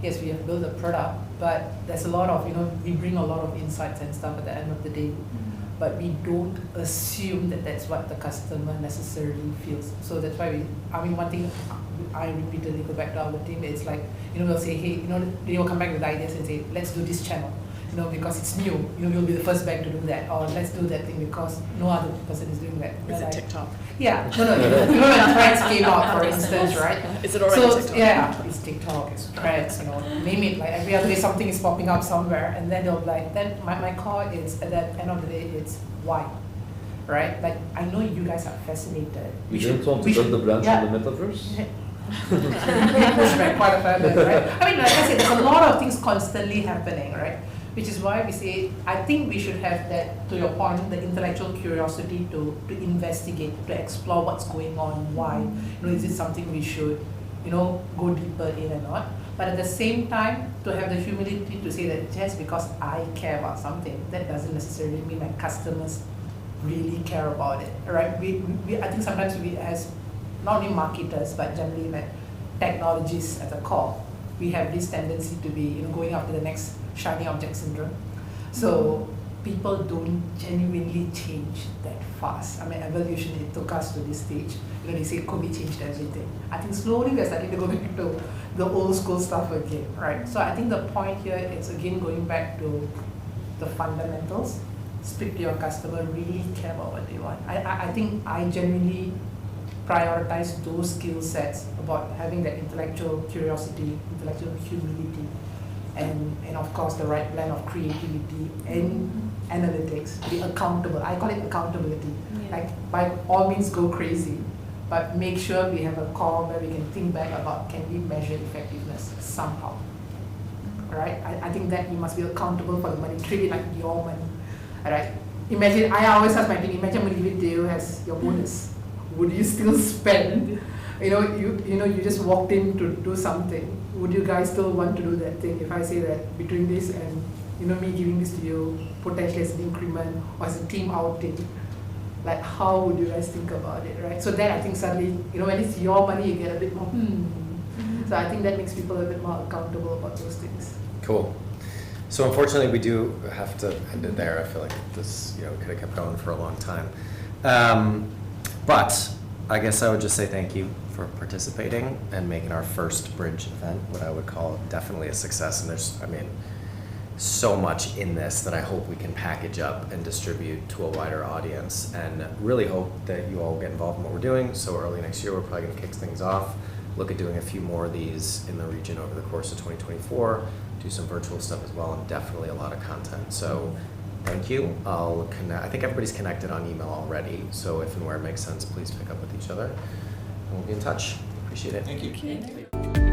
Yes, we have built a product, but there's a lot of, we bring a lot of insights and stuff at the end of the day, but we don't assume that that's what the customer necessarily feels. So that's why one thing I repeatedly go back to our team, it's like, we'll say, hey, they will come back with ideas and say, let's do this channel. Because it's new, you'll be the first bank to do that, or let's do that thing because no other person is doing that. Is it TikTok? Yeah, no. When Threads came out, for instance, right? Is it already TikTok? Yeah, it's TikTok, it's Threads, name it. Like every other day, something is popping up somewhere, and then they'll be like, then my core is at the end of the day, it's why, right? Like I know you guys are fascinated. You didn't want to build the branch in the metaverse? Pushback quite a fair bit, right? Like I said, there's a lot of things constantly happening, right? Which is why we say, I think we should have that, to your point, the intellectual curiosity to investigate, to explore what's going on, why, is it something we should, go deeper in or not. But at the same time, to have the humility to say that just because I care about something, that doesn't necessarily mean that customers really care about it, right? I think sometimes we, as not only marketers, but generally like technologists at the core, we have this tendency to be going after the next shiny object syndrome. So people don't genuinely change that fast. Evolution, it took us to this stage. They say COVID changed everything. I think slowly we're starting to go back to the old school stuff again, right? So I think the point here is again going back to the fundamentals. Speak to your customer, really care about what they want. I think I genuinely prioritize those skill sets about having that intellectual curiosity, intellectual humility, and of course the right blend of creativity and analytics. Be accountable. I call it accountability. Yeah. Like by all means go crazy, but make sure we have a core where we can think back about can we measure effectiveness somehow. Alright? I think that you must be accountable for the money, treat it like your money. Alright? imagine, I always ask my team, imagine we give it to you as your bonus. Would you still spend? You just walked in to do something. Would you guys still want to do that thing? If I say that between this and me giving this to you potentially as an increment or as a team outing, like how would you guys think about it, right? So then I think suddenly, when it's your money, you get a bit more. So I think that makes people a bit more accountable about those things. Cool. So unfortunately, we do have to end it there. I feel like this, could have kept going for a long time. But I guess I would just say thank you for participating and making our first Bridge event what I would call definitely a success. And there's, so much in this that I hope we can package up and distribute to a wider audience, and really hope that you all get involved in what we're doing. So early next year, we're probably going to kick things off, look at doing a few more of these in the region over the course of 2024, do some virtual stuff as well, and definitely a lot of content. So thank you. I'll connect. I think everybody's connected on email already, so if and where it makes sense, please pick up with each other, and we'll be in touch. Appreciate it. Thank you. Thank you.